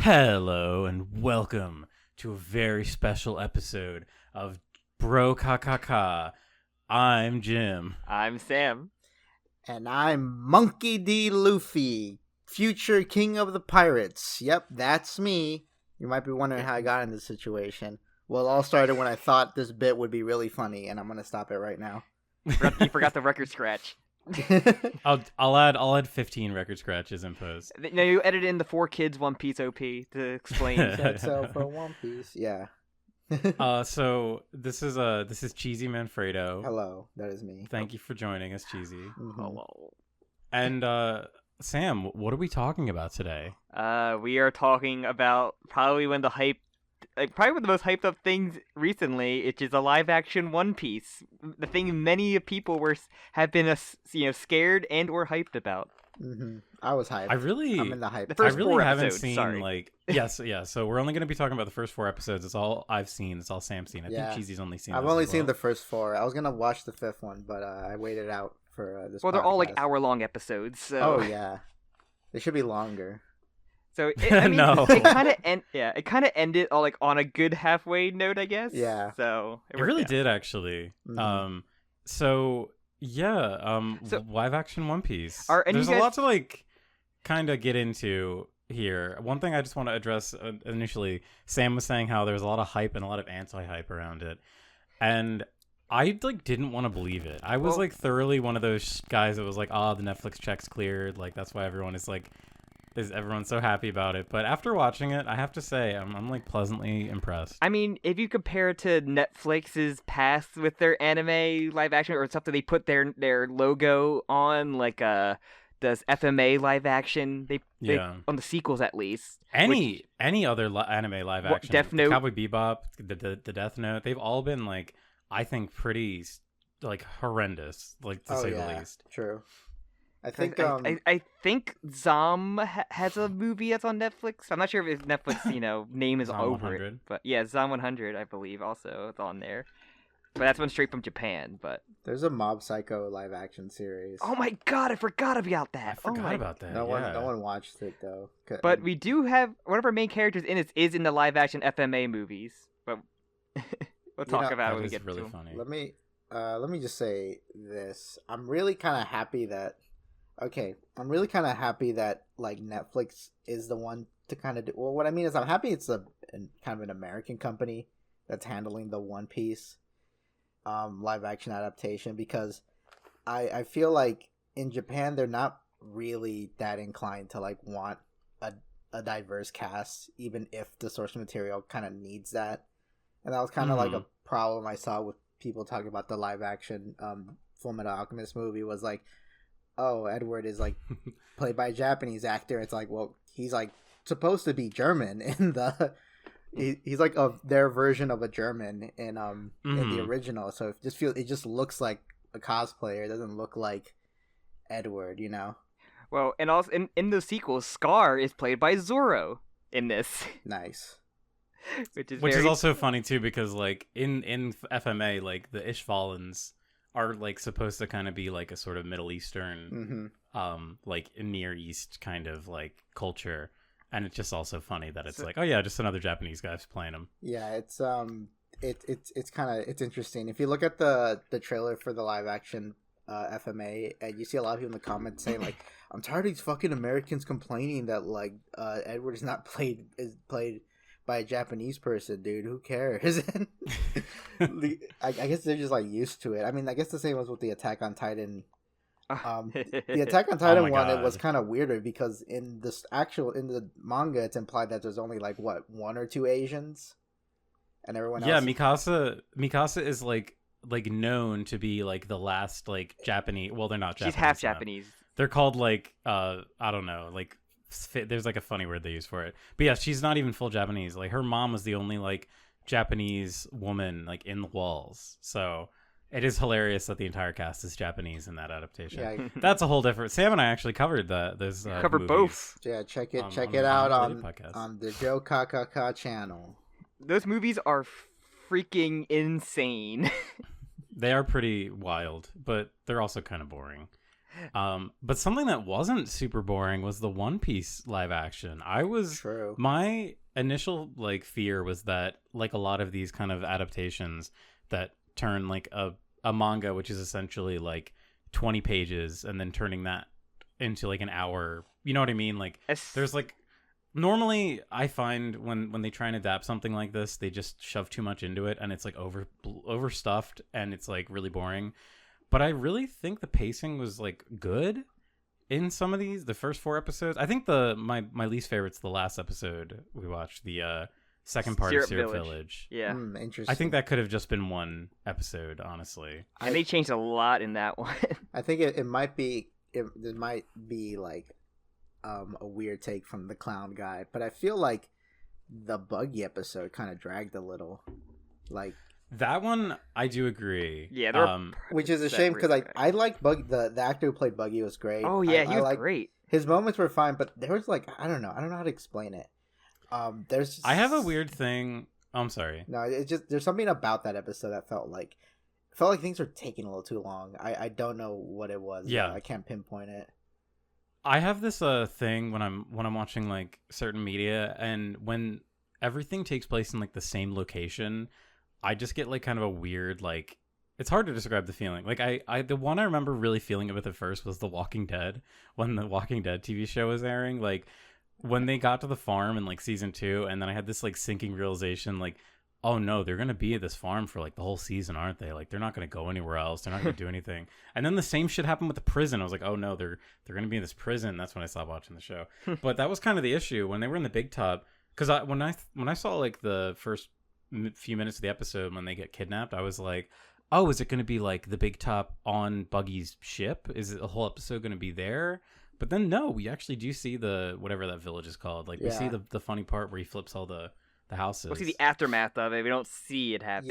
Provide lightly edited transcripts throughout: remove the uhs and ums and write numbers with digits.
Hello and welcome to a very special episode of Bro Kakaka. I'm Jim. I'm Sam. And I'm Monkey D. Luffy, future king of the pirates. Yep, that's me. You might be wondering how I got in this situation. Well, it all started when I thought this bit would be really funny, and I'm going to stop it right now. You forgot the record scratch. I'll add 15 record scratches in post. No, you edited in the 4 Kids One Piece OP to explain. That's for One Piece, yeah. So this is Cheesy Manfredo. Hello, that is me. Thank you for joining us, Cheesy. Mm-hmm. Hello. And Sam, what are we talking about today? We are talking about probably one of the most hyped up things recently, which is a live action One Piece. The thing many people have been scared and or hyped about. Mm-hmm. I was hyped. I'm in the hype. The first I really 4 haven't episodes, seen sorry. So we're only going to be talking about the first 4 episodes. It's all I've seen. It's all Sam's seen. I think Cheesy's only seen. I've only seen the first 4. I was gonna watch the 5th one, but I waited out for this. Well, they're all like podcast. hour-long episodes. So. Oh yeah, they should be longer. So it No. it kind of ended on a good halfway note, I guess. Yeah. So It really did actually. Mm-hmm. So live action One Piece. There's a lot to kind of get into here. One thing I just want to address initially, Sam was saying how there was a lot of hype and a lot of anti-hype around it, and I didn't want to believe it. I was thoroughly one of those guys that was like, the Netflix check's cleared. That's why everyone is everyone's so happy about it. But after watching it, I have to say I'm pleasantly impressed. I mean, if you compare it to Netflix's past with their anime live action or something they put their logo on, does FMA live action, they on the sequels at least. Any other anime live action, Death Note, Cowboy Bebop, the Death Note, they've all been I think pretty horrendous, to say the least. True. I think I think Zom has a movie that's on Netflix. I'm not sure if Netflix name is Zom over 100. it, but yeah, Zom 100 I believe also is on there. But that's one straight from Japan. But there's a Mob Psycho live action series. Oh my god, I forgot about that. I forgot about that. No one watched it though. But we do have one of our main characters in it is in the live action FMA movies. But we'll talk about it when we get really to funny. Let me just say this. I'm really kind of happy that Netflix is the one to kind of do. Well, what I mean is I'm happy it's kind of an American company that's handling the One Piece live action adaptation, because I feel like in Japan they're not really that inclined to want a diverse cast, even if the source material kind of needs that. And that was kind of a problem I saw with people talking about the live action Fullmetal Alchemist movie, was Edward is played by a Japanese actor. It's he's supposed to be German in the he's their version of a German in the original. So it just looks like a cosplayer. It doesn't look like Edward, Well, and also in the sequels, Scar is played by Zoro in this. Nice. Which is also funny too, because in FMA the Ishvalans are supposed to kind of be a sort of Middle Eastern Near East kind of culture, and it's just also funny that it's just another Japanese guy's playing him. Yeah, it's it's interesting. If you look at the trailer for the live action FMA, and you see a lot of people in the comments saying I'm tired of these fucking Americans complaining that Edward is not played by a Japanese person, dude. Who cares? I guess they're just used to it. I mean, I guess the same was with the Attack on Titan. The Attack on Titan one, it was kind of weirder because in the manga, it's implied that there's only 1 or 2 Asians, and everyone else. Yeah, Mikasa is known to be the last Japanese. Well, they're not Japanese. She's half Japanese. They're called I don't know, there's a funny word they use for it, but yeah, she's not even full Japanese. Her mom was the only Japanese woman in the walls, so it is hilarious that the entire cast is Japanese in that adaptation. Yeah, that's a whole different. Sam and I actually covered those covered movies. both. Yeah, check it out on the jokakakapodcast channel. Those movies are freaking insane. They are pretty wild, but they're also kind of boring. But something that wasn't super boring was the One Piece live action. My initial like fear was that like a lot of these kind of adaptations that turn like a manga, which is essentially like 20 pages, and then turning that into like an hour. You know what I mean? Like there's like normally I find when they try and adapt something like this, they just shove too much into it and it's like overstuffed and it's like really boring. But I really think the pacing was like good in some of these. The first 4 episodes, I think my least favorite's the last episode we watched, the second part of Syrup Village. Yeah, interesting. I think that could have just been one episode, honestly. And they changed a lot in that one. I think it might be like a weird take from the clown guy, but I feel like the Buggy episode kind of dragged a little. Like that one, I do agree. Yeah, which is a shame because I like Buggy. The actor who played Buggy was great. Oh yeah, he was great. His moments were fine, but there was like I don't know how to explain it. I have a weird thing. I'm sorry. No, it's just there's something about that episode that felt like things were taking a little too long. I don't know what it was. Yeah, I can't pinpoint it. I have this thing when I'm watching like certain media, and when everything takes place in like the same location, I just get like kind of a weird like. It's hard to describe the feeling. Like the one I remember really feeling it with at first was The Walking Dead, when the Walking Dead TV show was airing. Like when they got to the farm in like season 2, and then I had this like sinking realization, like, oh no, they're gonna be at this farm for like the whole season, aren't they? Like they're not gonna go anywhere else. They're not gonna do anything. And then the same shit happened with the prison. I was like, oh no, they're gonna be in this prison. That's when I stopped watching the show. But that was kind of the issue when they were in the big tub. Because when I saw like the first few minutes of the episode when they get kidnapped, I was like, oh, is it gonna be like the big top on Buggy's ship? Is it a whole episode gonna be there? But then no, we actually do see the whatever that village is called. Like we see the funny part where he flips all the houses. We'll see the aftermath of it. We don't see it happen.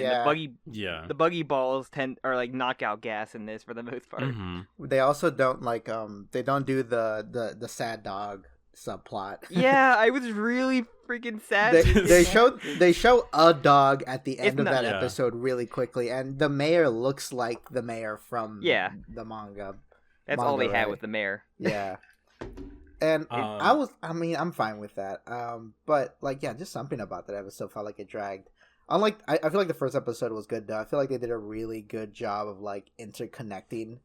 Yeah. The buggy balls are like knockout gas in this for the most part. Mm-hmm. They also don't like they don't do the sad dog subplot. Yeah, I was really freaking sad. They show a dog at the end of that episode really quickly, and the mayor looks like the mayor from the manga. That's all they had with the mayor. Yeah. And I'm fine with that. But like, yeah, just something about that episode felt like it dragged. Unlike, I feel like the first episode was good though. I feel like they did a really good job of like interconnecting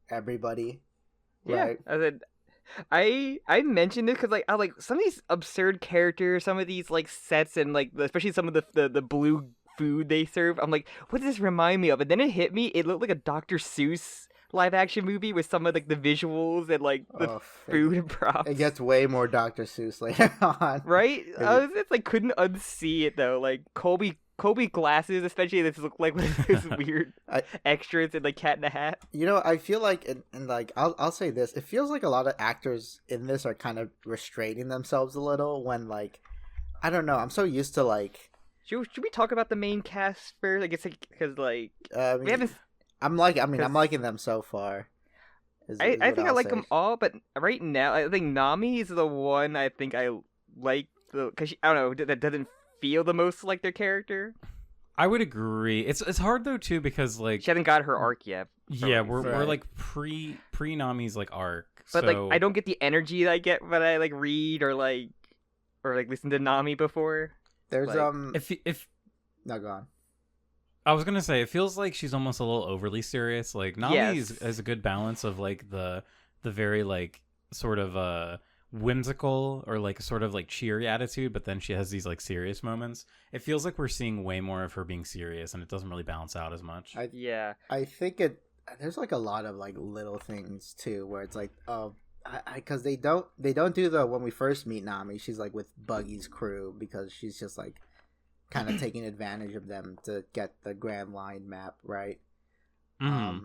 everybody. Yeah, right? I mentioned this because like I like some of these absurd characters, some of these like sets, and like especially some of the blue food they serve. I'm like, what does this remind me of? And then it hit me. It looked like a Dr. Seuss live action movie with some of like the visuals and like the food and props. It gets way more Dr. Seuss later on, right? It's like couldn't unsee it though. Like Koby glasses, especially this look like one of those weird extras in like Cat in the Hat. You know, I feel like and like I'll say this: it feels like a lot of actors in this are kind of restraining themselves a little when like I don't know. I'm so used to like. Should we talk about the main cast first? I guess because like we haven't. I'm liking them so far. I think I like them all, but right now I think Nami is the one I think I like because I don't know, that doesn't feel the most like their character. I would agree. It's hard though too because like she hasn't got her arc yet. Yeah, we're like pre Nami's like arc. But like I don't get the energy that I get when I like read or listen to Nami before. There's if no, go on. I was gonna say it feels like she's almost a little overly serious. Like Nami is a good balance of like the very like sort of whimsical or like sort of like cheery attitude, but then she has these like serious moments. It feels like we're seeing way more of her being serious, and it doesn't really balance out as much. I think there's like a lot of like little things too where it's like because they don't do the when we first meet Nami, she's like with Buggy's crew because she's just like kind of taking advantage of them to get the Grand Line map, right? Mm-hmm.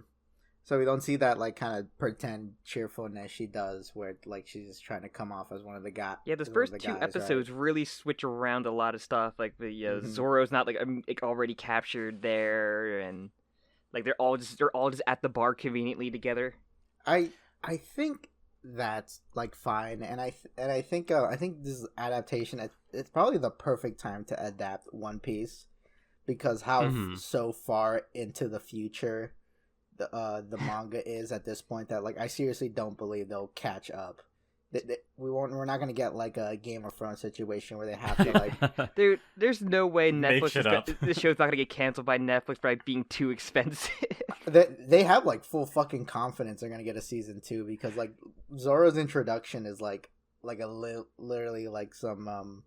So we don't see that like kind of pretend cheerfulness she does, where like she's just trying to come off as one of the guys. Yeah, those first 2 episodes really switch around a lot of stuff. Like the Zoro's not like already captured there, and like they're all just at the bar conveniently together. I think that's like fine, and I think this adaptation it's probably the perfect time to adapt One Piece because how so far into the future the manga is at this point that like I seriously don't believe they'll catch up. We're not gonna get like a Game of Thrones situation where they have to like. Dude, there's no way this show's not gonna get canceled by Netflix by being too expensive. They have like full fucking confidence they're gonna get a season 2 because like Zoro's introduction is like literally like some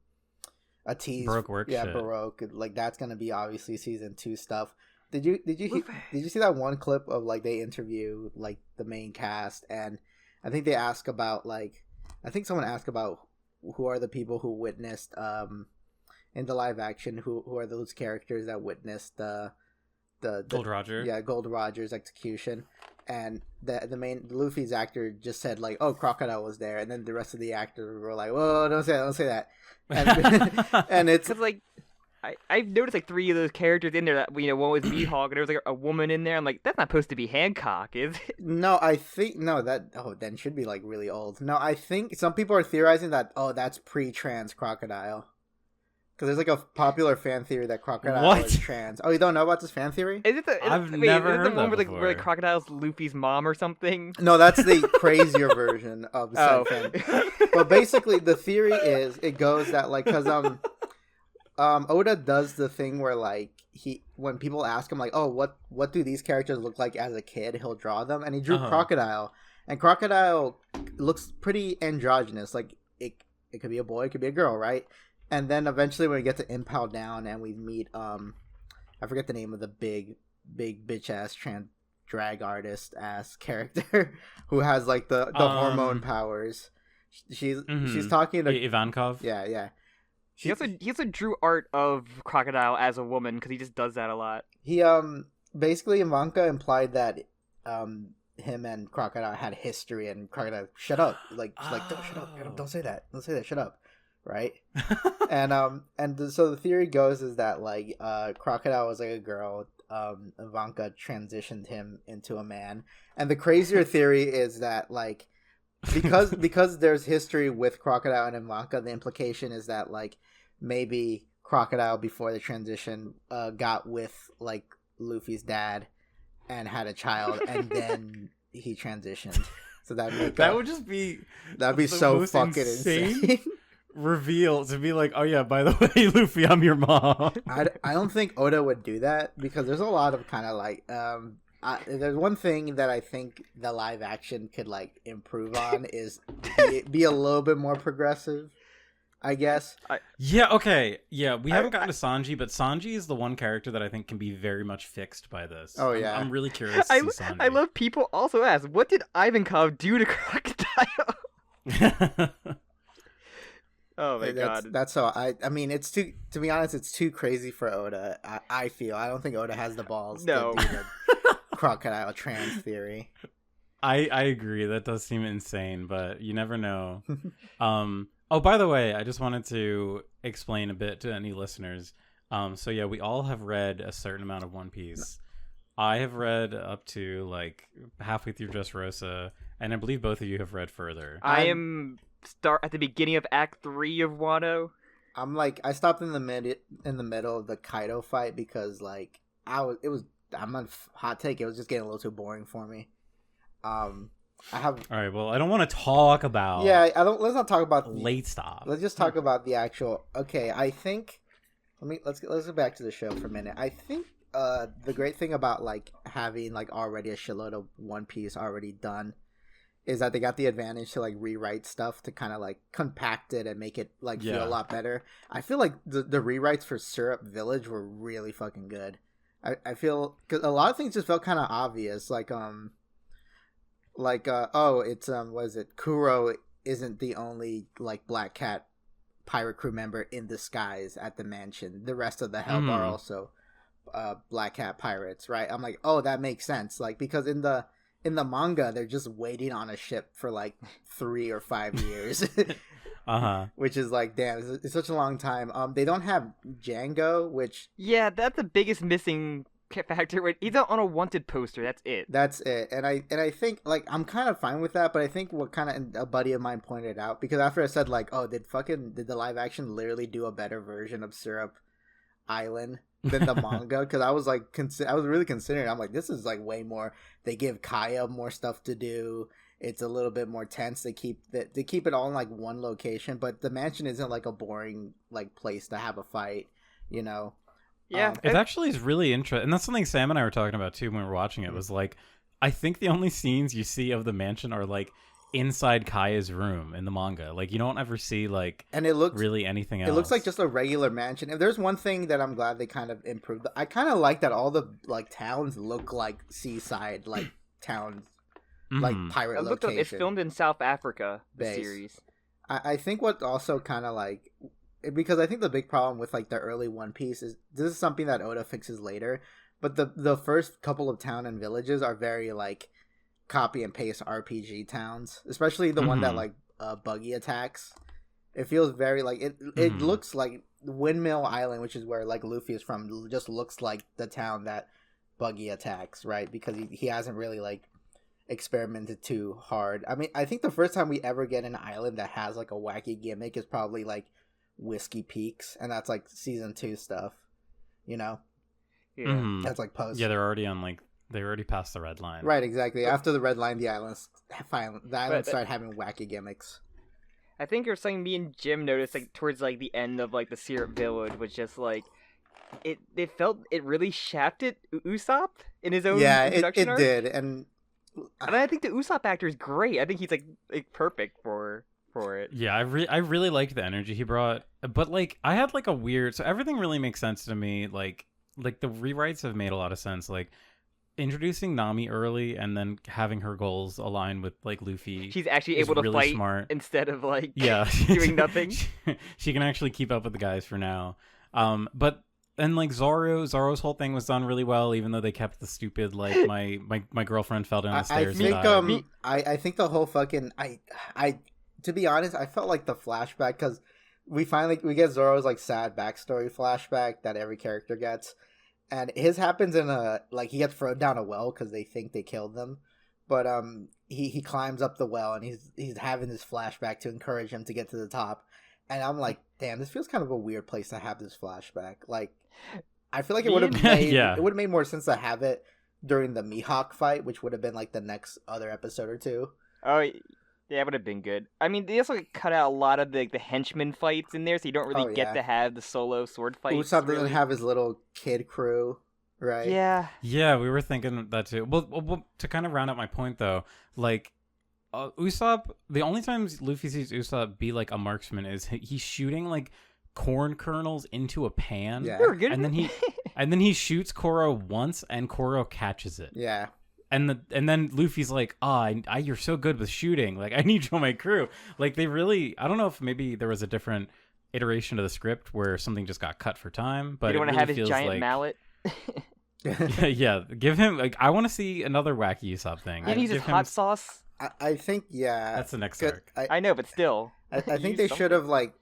a tease. Baroque work. Yeah, shit. Baroque. Like that's gonna be obviously season 2 stuff. Did you see that one clip of like they interview like the main cast and I think they ask about like. I think someone asked about who are the people who witnessed in the live action who are those characters that witnessed the Gold Roger. Yeah, Gold Roger's execution, and the main Luffy's actor just said like, "Oh, Crocodile was there," and then the rest of the actors were like, "Whoa, don't say that," and it's like. I've noticed like 3 of those characters in there that one was Mihawk and there was like a woman in there. I'm like, that's not supposed to be Hancock, is it? No, I think then should be like really old. No, I think some people are theorizing that that's pre-trans Crocodile. Because there's like a popular fan theory that Crocodile is trans. Oh, you don't know about this fan theory? Is it I've never heard the one that where like Crocodile's Luffy's mom or something? No, that's the crazier version of the fan. But basically, the theory is it goes that like because Oda does the thing where like when people ask him like, oh, what do these characters look like as a kid, he'll draw them, and he drew Crocodile, and Crocodile looks pretty androgynous, like it could be a boy, it could be a girl, right? And then eventually when we get to Impel Down and we meet I forget the name of the big bitch ass trans drag artist ass character who has like the hormone powers. She's talking to Ivankov. Yeah. He also drew art of Crocodile as a woman because he just does that a lot. He basically Ivanka implied that him and Crocodile had history, and Crocodile shut up, like shut up, don't say that, shut up, right? and so the theory goes is that like Crocodile was like a girl, Ivanka transitioned him into a man, and the crazier theory is that like. Because there's history with Crocodile and Ivanka, the implication is that like maybe Crocodile before the transition got with like Luffy's dad and had a child and then he transitioned. So that would just be so fucking insane. Reveal to be like, oh yeah, by the way, Luffy, I'm your mom. I don't think Oda would do that because there's a lot of kind of like there's one thing that I think the live action could like improve on is be a little bit more progressive, I guess. We haven't gotten to Sanji, but Sanji is the one character that I think can be very much fixed by this. Oh yeah, I'm really curious to see Sanji. I love people also ask, what did Ivankov do to Crocodile? Oh my god, that's so. I mean, it's too. To be honest, it's too crazy for Oda. I feel. I don't think Oda has the balls to do the Crocodile trans theory. I agree. That does seem insane, but you never know. Oh, by the way, I just wanted to explain a bit to any listeners. So yeah, we all have read a certain amount of One Piece. I have read up to like halfway through Dressrosa, and I believe both of you have read further. I am at the beginning of Act 3 of Wano. I stopped in the middle of the Kaido fight because like I'm a hot take. It was just getting a little too boring for me. All right. Well, I don't want to talk about. Yeah, let's not talk about late stop. Let's just talk about the actual. Okay, I think. Let's go back to the show for a minute. I think the great thing about like having like already a shitload of One Piece already done is that they got the advantage to like rewrite stuff to kind of like compact it and make it like feel a lot better. I feel like the rewrites for Syrup Village were really fucking good. I feel because a lot of things just felt kind of obvious, it's what is it? Kuro isn't the only like Black Cat pirate crew member in disguise at the mansion. The rest of the help are also Black Cat pirates, right? I'm like, oh, that makes sense, like because in the manga they're just waiting on a ship for like 3 or 5 years. Which is like, damn, it's such a long time. They don't have Django, which that's the biggest missing factor. He's on a wanted poster. That's it. And I think like I'm kind of fine with that, but I think what kind of a buddy of mine pointed out, because after I said like, oh, did the live action literally do a better version of Syrup Island than the manga, because I was like, I was really considering. I'm like, this is like way more. They give Kaya more stuff to do. It's a little bit more tense. They keep it all in like one location, but the mansion isn't like a boring like place to have a fight, you know. Yeah, it actually is really interesting, and that's something Sam and I were talking about too when we were watching it. Was like, I think the only scenes you see of the mansion are like inside Kaya's room in the manga. Like, you don't ever see like, and it looks really anything else. It looks like just a regular mansion. If there's one thing that I'm glad they kind of improved, I kind of like that all the like towns look like seaside like towns, like pirate locations. It's filmed in South Africa. The series. I think what also kind of like, because I think the big problem with like the early One Piece is this is something that Oda fixes later, but the first couple of town and villages are very like copy and paste RPG towns, especially the one that like Buggy attacks. It feels very like it looks like Windmill Island, which is where like Luffy is from, just looks like the town that Buggy attacks, right? Because he hasn't really like experimented too hard. I mean, I think the first time we ever get an island that has like a wacky gimmick is probably like Whiskey Peaks, and that's like season 2 stuff, you know. That's like post. Yeah, they're already past the red line. Right, exactly. After the red line, the islands start having wacky gimmicks. I think there's something me and Jim noticed like towards like the end of like the Syrup Village was just like it felt it really shafted Usopp in his own introduction arc. It did, and I think the Usopp actor is great. I think he's like perfect for it. Yeah, I really liked the energy he brought, but like I had like a weird. So everything really makes sense to me. Like the rewrites have made a lot of sense. Like introducing Nami early and then having her goals align with like Luffy. She's actually able to really fight smart. Instead of like doing nothing. She can actually keep up with the guys for now. But and like Zoro's whole thing was done really well, even though they kept the stupid like my girlfriend fell down the stairs. I think the whole fucking I to be honest, I felt like the flashback, because we get Zoro's like sad backstory flashback that every character gets, and his happens in a like he gets thrown down a well because they think they killed them, but he climbs up the well and he's having this flashback to encourage him to get to the top, and I'm like, damn, this feels kind of a weird place to have this flashback. Like, I feel like it would have made it would have made more sense to have it during the Mihawk fight, which would have been like the next other episode or two. Oh. Yeah, it would have been good. I mean, they also cut out a lot of the henchman fights in there, so you don't really get to have the solo sword fights. Usopp doesn't have his little kid crew, right? Yeah. Yeah, we were thinking that too. Well, to kind of round out my point, though, like, Usopp, the only times Luffy sees Usopp be, like, a marksman is he's shooting, like, corn kernels into a pan. Yeah. And then he shoots Koro once, and Koro catches it. Yeah. And then Luffy's like, you're so good with shooting. Like, I need you on my crew. Like, they really, I don't know if maybe there was a different iteration of the script where something just got cut for time. But you don't want to have his giant mallet. yeah, give him, like, I want to see another wacky Usopp thing. Maybe his hot sauce. I think, that's the next arc. I know, but still. I think they should have, like,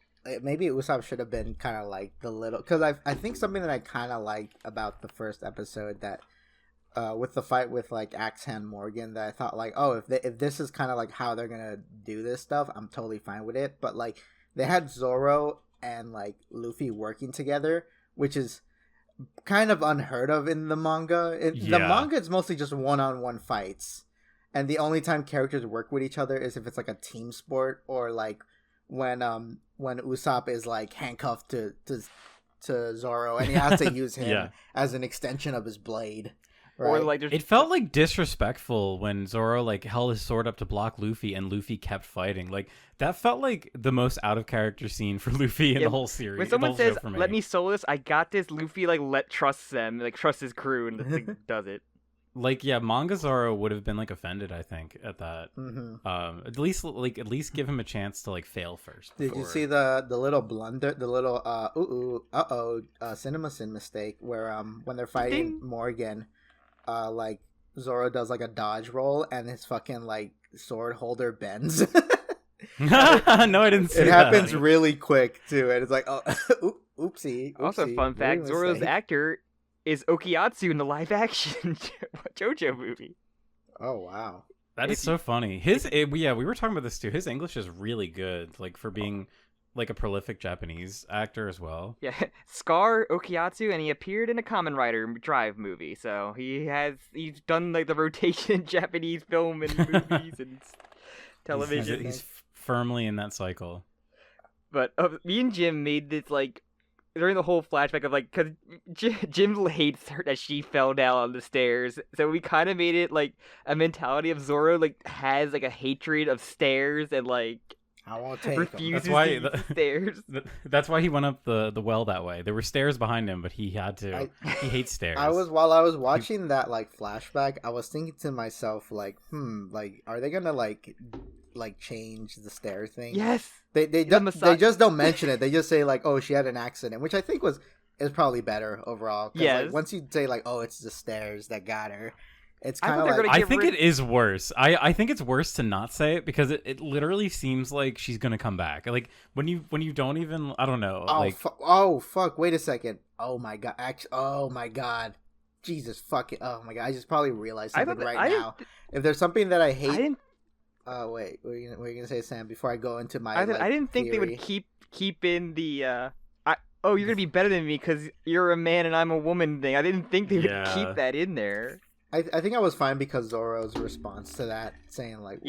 maybe Usopp should have been kind of like the little, because I think something that I kind of liked about the first episode that. With the fight with like Axe Hand Morgan, that I thought like, oh, if this is kind of like how they're gonna do this stuff, I'm totally fine with it. But like they had Zoro and like Luffy working together, which is kind of unheard of in the manga. The manga is mostly just one-on-one fights, and the only time characters work with each other is if it's like a team sport, or like when Usopp is like handcuffed to Zoro and he has to use him as an extension of his blade. Right. Or like it felt like disrespectful when Zoro like held his sword up to block Luffy and Luffy kept fighting. Like that felt like the most out of character scene for Luffy in the whole series. When someone says, "Let me solo this," I got this. Luffy like trusts them, like trusts his crew, and like, does it. Like manga Zoro would have been like offended, I think, at that. At least give him a chance to like fail first. Did you see the little blunder, the little CinemaSin mistake where when they're fighting Morgan. Like Zoro does like a dodge roll and his fucking like sword holder bends. No, I didn't see it. It that. happens really quick too, and it's like, oh, oopsie. Also, fun fact: Zoro's actor is Okiyatsu in the live-action JoJo movie. Oh wow, that is so funny. We were talking about this too. His English is really good, like for being like a prolific Japanese actor as well. Yeah, Scar Okiyatsu, and he appeared in a Kamen Rider Drive movie. So he's done like the rotation in Japanese film and movies and television. He's firmly in that cycle. But me and Jim made this like during the whole flashback of like, because Jim hates her that she fell down on the stairs, so we kind of made it like a mentality of Zoro like has like a hatred of stairs and like I won't take refuses to use the stairs. That's why he went up the well that way. There were stairs behind him, but he had to. He hates stairs. While I was watching that like flashback, I was thinking to myself like, like are they gonna like change the stairs thing? Yes. They just don't mention it. They just say like, oh, she had an accident, which I think is probably better overall. Yes. Like, once you say like, oh, it's the stairs that got her, it's kind of like. I think it is worse. I think it's worse to not say it because it literally seems like she's gonna come back. Like when you don't even, I don't know. Oh fuck! Wait a second. Oh my god! Oh my god! Jesus fuck it! Oh my god! I just probably realized something now. If there's something that I hate. Wait, what are you gonna say, Sam? Before I go into my, I didn't think theory. They would keep in the you're gonna be better than me because you're a man and I'm a woman thing. I didn't think they would keep that in there. I think I was fine because Zoro's response to that, saying like,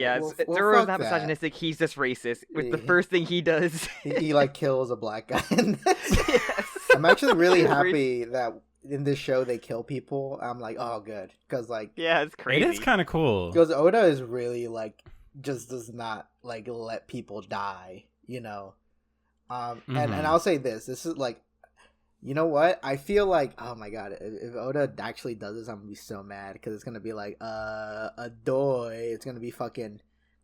Zoro's not misogynistic. He's just racist. With the first thing he does, he like kills a black guy. Yes. I'm actually really happy that in this show they kill people. I'm like, oh, good, because like, yeah, it's crazy. It is kind of cool because Oda is really like. Just does not like let people die, you know. And I'll say this is like, you know what? I feel like, oh my god, if Oda actually does this, I'm gonna be so mad because it's gonna be like Adoy, it's gonna be fucking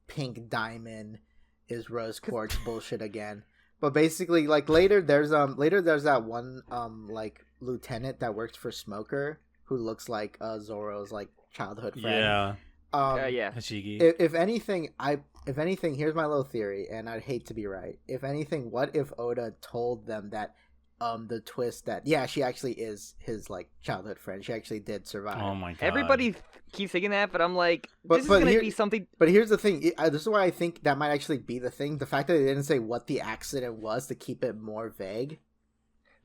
Pink Diamond is rose quartz bullshit again. But basically, like later there's that one like lieutenant that works for Smoker who looks like Zoro's like childhood friend. Yeah. Hashigi. If anything, here's my little theory, and I'd hate to be right. If anything, what if Oda told them that the twist that she actually is his like childhood friend. She actually did survive. Oh my god. Everybody keeps thinking that, but I'm like, this is gonna be something. But here's the thing. This is why I think that might actually be the thing. The fact that they didn't say what the accident was to keep it more vague.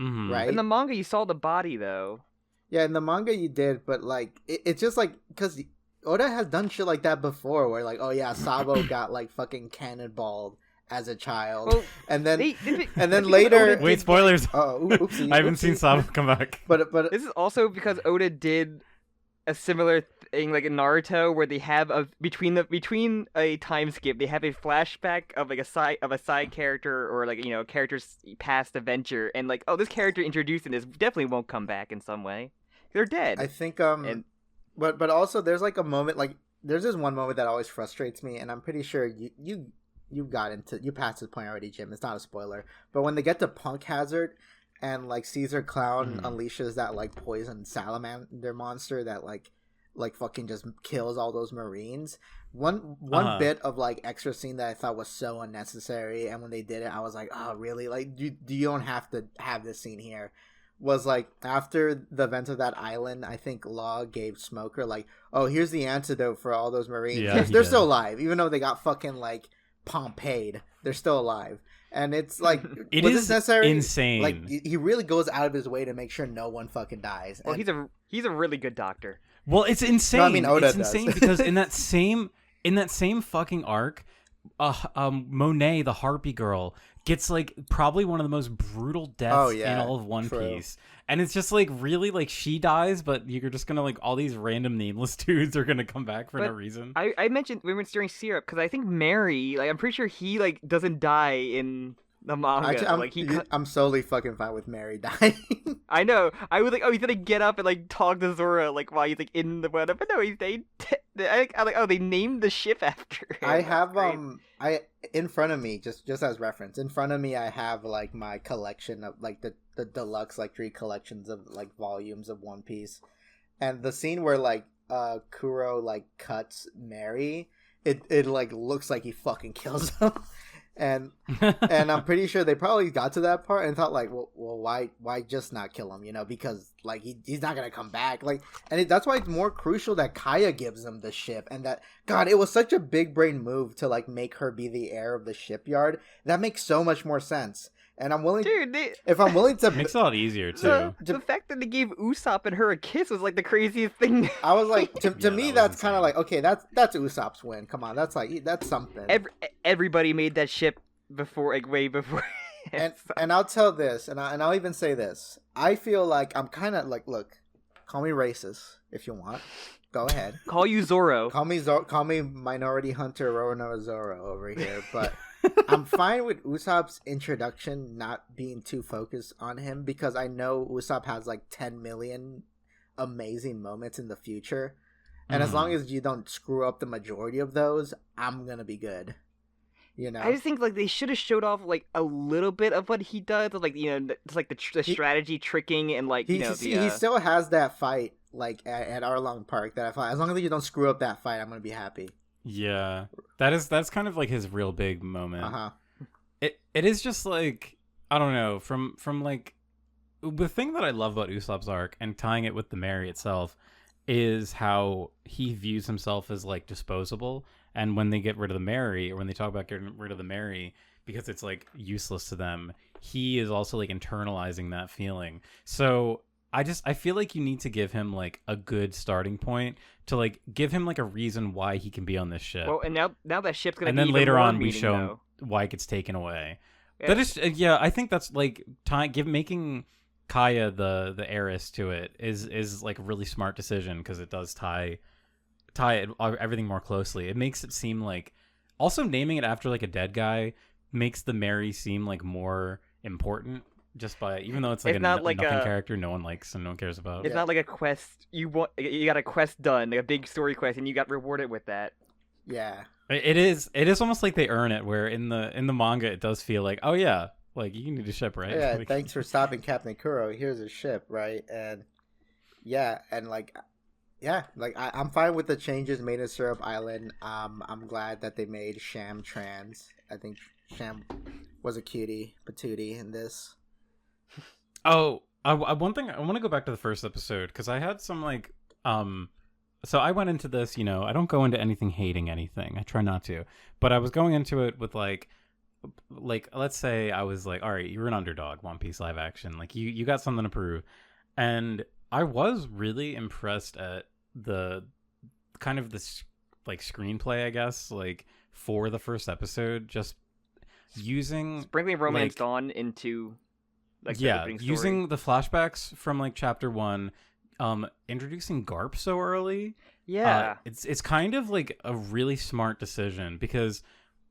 Mm-hmm. Right. In the manga, you saw the body though. Yeah, in the manga you did, but like it's just like because Oda has done shit like that before, where like, oh yeah, Sabo got like fucking cannonballed as a child, and then later. Wait, spoilers! Oopsie, I haven't seen Sabo come back. But this is also because Oda did a similar thing like in Naruto, where they have between a time skip, they have a flashback of like a side character or like a character's past adventure, and like, oh, this character introduced in this definitely won't come back in some way. They're dead. I think But also there's like a moment, like there's this one moment that always frustrates me, and I'm pretty sure you passed this point already, Jim. It's not a spoiler, but when they get to Punk Hazard and like Caesar Clown unleashes that like poison salamander monster that like fucking just kills all those Marines. One bit of like extra scene that I thought was so unnecessary, and when they did it, I was like, oh really? Like you don't have to have this scene here. Was like after the event of that island, I think Law gave Smoker like, oh, here's the antidote for all those Marines. Yeah, they're still alive, even though they got fucking like Pompeyed. They're still alive, and it's like it is necessary. Insane. Like he really goes out of his way to make sure no one fucking dies. Well, he's a really good doctor. Well, it's insane. No, I mean, Oda it's insane because in that same fucking arc, Monet, the Harpy girl, gets like probably one of the most brutal deaths in all of One Piece. And it's just like really like she dies, but you're just gonna like all these random nameless dudes are gonna come back for no reason. I mentioned we were during Syrup because I think Mary, like I'm pretty sure he like doesn't die in the manga. Actually, I'm solely fucking fine with Mary dying. I know. I was like, oh, he's gonna get up and like talk to Zoro like while he's like in the weather, but no, they named the ship after him. I have in front of me, just as reference, in front of me I have like my collection of like the deluxe like 3 collections of like volumes of One Piece, and the scene where like Kuro like cuts Mary, it like looks like he fucking kills him. And I'm pretty sure they probably got to that part and thought like, well, why just not kill him? You know, because like he's not gonna come back. Like, and that's why it's more crucial that Kaya gives him the ship, and that God, it was such a big brain move to like make her be the heir of the shipyard. That makes so much more sense. And I'm willing, if I'm willing to, makes it a lot easier too. The fact that they gave Usopp and her a kiss was like the craziest thing. I was like, to me, that's kind of like, okay, that's Usopp's win. Come on, that's something. Everybody made that ship before, like way before. and I'll tell this, and I'll even say this. I feel like I'm kind of like, look, call me racist if you want. Go ahead. Call you Zoro. Call me Minority Hunter Roronoa Zoro over here, but. I'm fine with Usopp's introduction not being too focused on him because I know Usopp has like 10 million amazing moments in the future. And as long as you don't screw up the majority of those, I'm going to be good. You know? I just think like they should have showed off like a little bit of what he does, like, you know, it's like the strategy tricking and like, you know, he still has that fight like at Arlong Park that I fight. As long as you don't screw up that fight, I'm going to be happy. Yeah, that's kind of like his real big moment. It is just like, I don't know, from like the thing that I love about Usopp's arc and tying it with the Mary itself is how he views himself as like disposable, and when they get rid of the Mary, or when they talk about getting rid of the Mary because it's like useless to them, he is also like internalizing that feeling. So I feel like you need to give him like a good starting point to like give him like a reason why he can be on this ship. Well, and now that ship's gonna. And then later on, we show him why it gets taken away. Yeah. That is, I think that's like making Kaya the heiress to it is like a really smart decision because it does tie everything more closely. It makes it seem like also naming it after like a dead guy makes the Mary seem like more important. Just by, even though it's like nothing character no one likes and no one cares about. It's not like a quest. You got a quest done, like a big story quest, and you got rewarded with that. Yeah. It is almost like they earn it. Where in the manga, it does feel like, oh yeah, like you need a ship, right? Yeah. Like, thanks for stopping Captain Kuro. Here's a ship, right? And yeah, and like, yeah, like I'm fine with the changes made in Syrup Island. I'm glad that they made Sham trans. I think Sham was a cutie patootie in this. Oh, one thing I want to go back to the first episode because I had some like, so I went into this, you know, I don't go into anything hating anything. I try not to, but I was going into it with like let's say I was like, all right, you're an underdog, One Piece live action, like you got something to prove, and I was really impressed at the kind of this like screenplay, I guess, like for the first episode, just using sprinkling romance dawn into. Like using the flashbacks from like chapter 1, introducing Garp so early. Yeah, it's kind of like a really smart decision because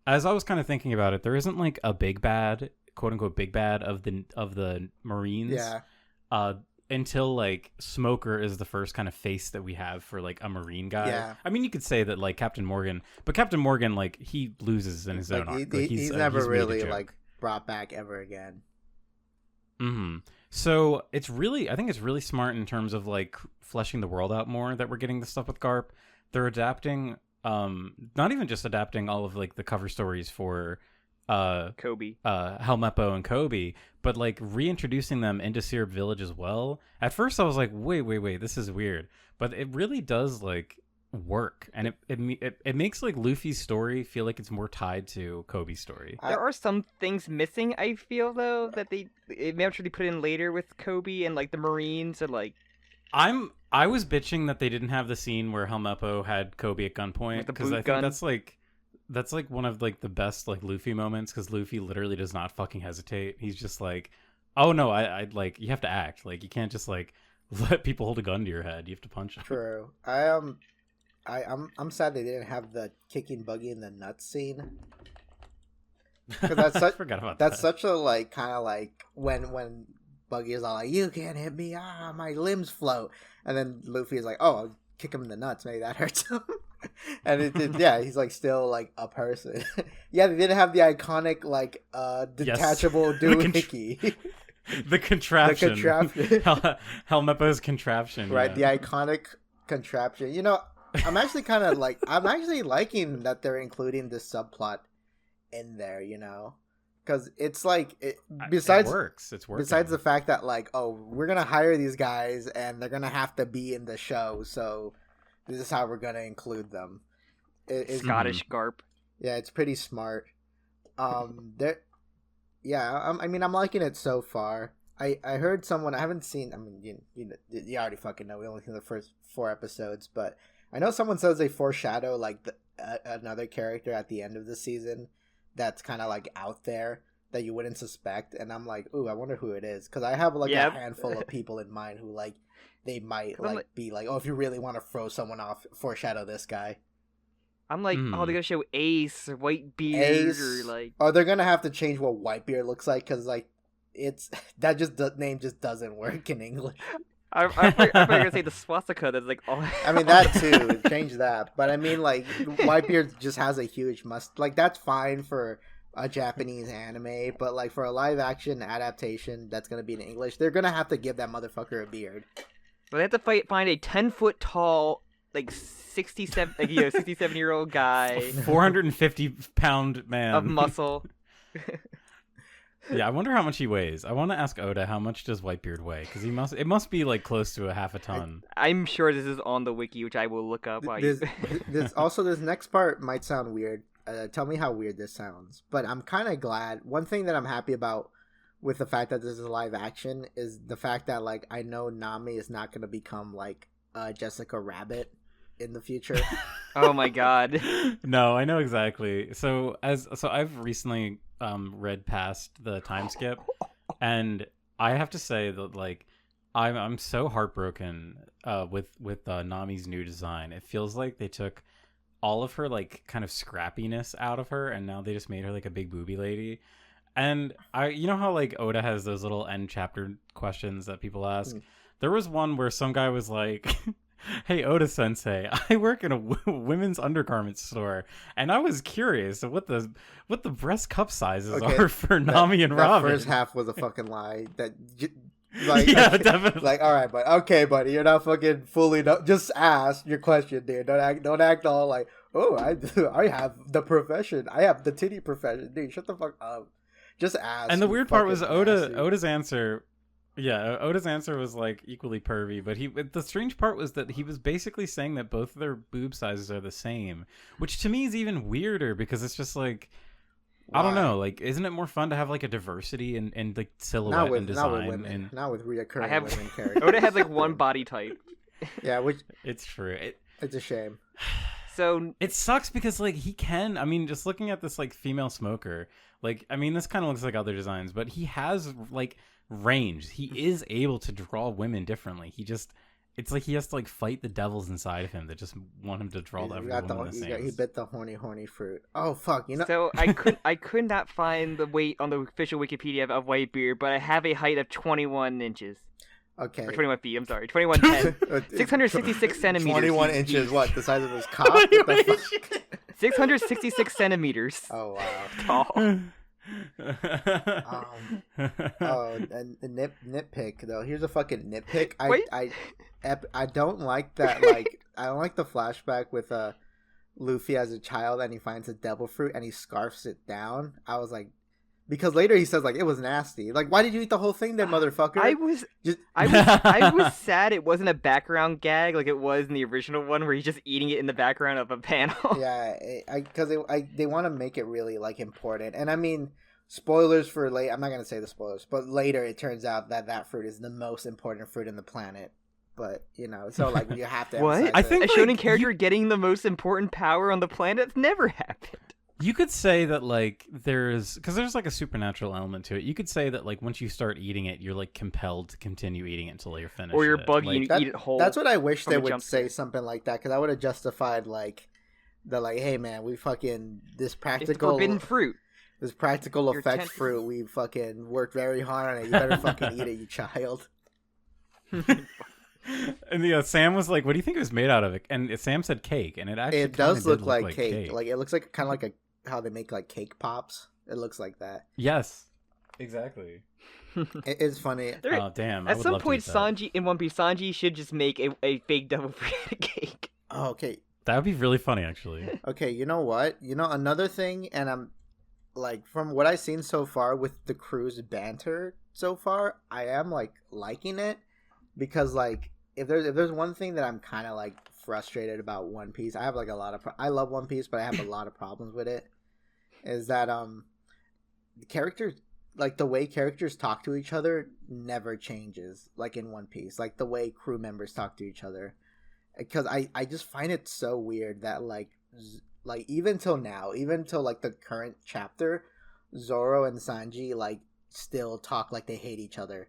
as I was kind of thinking about it, there isn't like a big bad, quote unquote big bad of the Marines. Yeah. Until like Smoker is the first kind of face that we have for like a Marine guy. Yeah. I mean, you could say that like Captain Morgan, but Captain Morgan like he loses in his own arc. He's never really like brought back ever again. So I think it's really smart in terms of like fleshing the world out more that we're getting this stuff with Garp. They're adapting, not even just adapting all of like the cover stories for Koby, Helmeppo and Koby, but like reintroducing them into Syrup Village as well. At first I was like, wait, this is weird, but it really does like work, and it makes like Luffy's story feel like it's more tied to Kobe's story. There are some things missing, I feel, though, that they eventually put in later with Koby and like the Marines and like. I was bitching that they didn't have the scene where Helmeppo had Koby at gunpoint because I think that's like one of like the best like Luffy moments because Luffy literally does not fucking hesitate. He's just like, oh no, I like you have to act, like you can't just like let people hold a gun to your head. You have to punch them. True. I'm sad they didn't have the kicking Buggy in the nuts scene. Because that's such forgot about that's such a like kind of like when Buggy is all like, "You can't hit me, my limbs float," and then Luffy is like, "Oh, I'll kick him in the nuts, maybe that hurts him." And he's like still like a person. Yeah, they didn't have the iconic like detachable doohickey. The contraption. Helmeppo's contraption. Right, the iconic contraption. You know, I'm actually liking that they're including this subplot in there, because it's like besides it works. It's working. Besides the fact that like, oh, we're gonna hire these guys and they're gonna have to be in the show, so this is how we're gonna include them. Scottish Garp. Yeah, it's pretty smart. I'm liking it so far. I heard someone, I haven't seen. I mean, you already fucking know. We only seen the first 4 episodes, but I know someone says they foreshadow like another character at the end of the season that's kind of like out there that you wouldn't suspect, and I'm like, ooh, I wonder who it is, because I have like a handful of people in mind who like they might like be like, oh, if you really want to throw someone off, foreshadow this guy. I'm like, oh, they're gonna show Ace or Whitebeard or like, oh, they're gonna have to change what Whitebeard looks like, because like the name just doesn't work in English. I'm gonna say the swastika. That's like, oh, I mean that too. Change that, but I mean like Whitebeard just has a huge like that's fine for a Japanese anime, but like for a live action adaptation that's gonna be in English, they're gonna have to give that motherfucker a beard. But they have to find a 10-foot tall, like 67-year-old guy, 450-pound man of muscle. Yeah, I wonder how much he weighs. I want to ask Oda, how much does Whitebeard weigh? Because it must be like close to a half a ton. I'm sure this is on the wiki, which I will look up. This next part might sound weird. Tell me how weird this sounds. But I'm kind of glad. One thing that I'm happy about with the fact that this is live action is the fact that like I know Nami is not going to become like Jessica Rabbit in the future. Oh my god. No, I know exactly. So I've recently read past the time skip, and I have to say that like I'm so heartbroken with Nami's new design. It feels like they took all of her like kind of scrappiness out of her, and now they just made her like a big booby lady. And you know how like Oda has those little end chapter questions that people ask? There was one where some guy was like, hey, Oda Sensei, I work in a women's undergarment store, and I was curious what the breast cup sizes are for Nami and Robin. That first half was a fucking lie. Definitely. Like, all right, but okay, buddy, you're not fucking fully. Just ask your question, dude. Don't act all like, oh, I have the profession. I have the titty profession, dude. Shut the fuck up. Just ask. And the weird part was Oda's answer. Yeah, Oda's answer was like equally pervy, but the strange part was that he was basically saying that both of their boob sizes are the same, which to me is even weirder because it's just like, why? I don't know, like, isn't it more fun to have like a diversity in like silhouette and design? Not with reoccurring women characters. Oda has like one body type. Yeah, which it's true. It's a shame. So it sucks because like he can. I mean, just looking at this like female smoker, like I mean, this kind of looks like other designs, but he has like range. He is able to draw women differently. It's like he has to like fight the devils inside of him that just want him to draw every woman the same. He bit the horny fruit. Oh fuck, you know. So I could not find the weight on the official Wikipedia of Whitebeard, but I have a height of 21 inches. Okay. Or 21 feet. I'm sorry, 21.10. 666 centimeters. 21 inches. What? The size of his cock? 666 centimeters. Oh wow. Tall. And nitpick though. Here's a fucking nitpick. I don't like that. Like I don't like the flashback with Luffy as a child and he finds a devil fruit and he scarfs it down. I was like, because later he says like it was nasty. Like why did you eat the whole thing then, motherfucker? I was sad it wasn't a background gag like it was in the original one where he's just eating it in the background of a panel. Yeah, because they want to make it really like important. And I mean, spoilers for late. I'm not gonna say the spoilers, but later it turns out that fruit is the most important fruit in the planet. But you know, so like you have to. What? I think a Shonen character getting the most important power on the planet never happened. You could say that like there's like a supernatural element to it. You could say that like once you start eating it, you're like compelled to continue eating it until you're finished. Or you're Buggy like, and you eat it whole. That's what I wish they would say, something like that, because I would have justified like the like, hey man, we fucking this practical forbidden fruit. This practical effects fruit, we fucking worked very hard on it. You better fucking eat it, you child. And Sam was like, "What do you think it was made out of?" And Sam said cake, and it does look like cake. Like it looks like kind of like how they make like cake pops. It looks like that. Yes, exactly. It's funny. Oh damn! At some point, Sanji in One Piece, Sanji should just make a fake devil fruit cake. Oh, okay. That would be really funny, actually. Okay, you know what? You know another thing, and like from what I've seen so far with the crew's banter so far, I am like liking it because like if there's one thing that I'm kind of like frustrated about One Piece, I have like a lot of I love One Piece, but I have a lot of problems with it. Is that the characters, like the way characters talk to each other never changes like in One Piece, like the way crew members talk to each other, because I just find it so weird that like even till now, even till like the current chapter, Zoro and Sanji like still talk like they hate each other.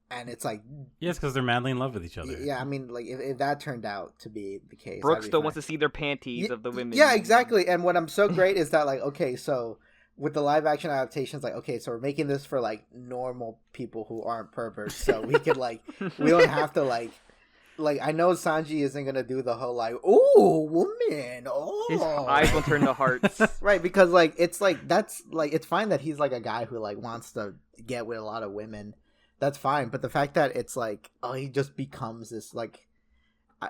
And it's like, yes, because they're madly in love with each other. Yeah, I mean, like if that turned out to be the case, Brooke still wants to see their panties of the women. Yeah, exactly. And what I'm so great is that like, okay, so with the live action adaptations, like, okay, so we're making this for like normal people who aren't perverts, so we could like, we don't have to like I know Sanji isn't gonna do the whole like, oh, woman, oh, his eyes will turn to hearts, right? Because like it's like that's like it's fine that he's like a guy who like wants to get with a lot of women. That's fine, but the fact that it's like, oh, he just becomes this like,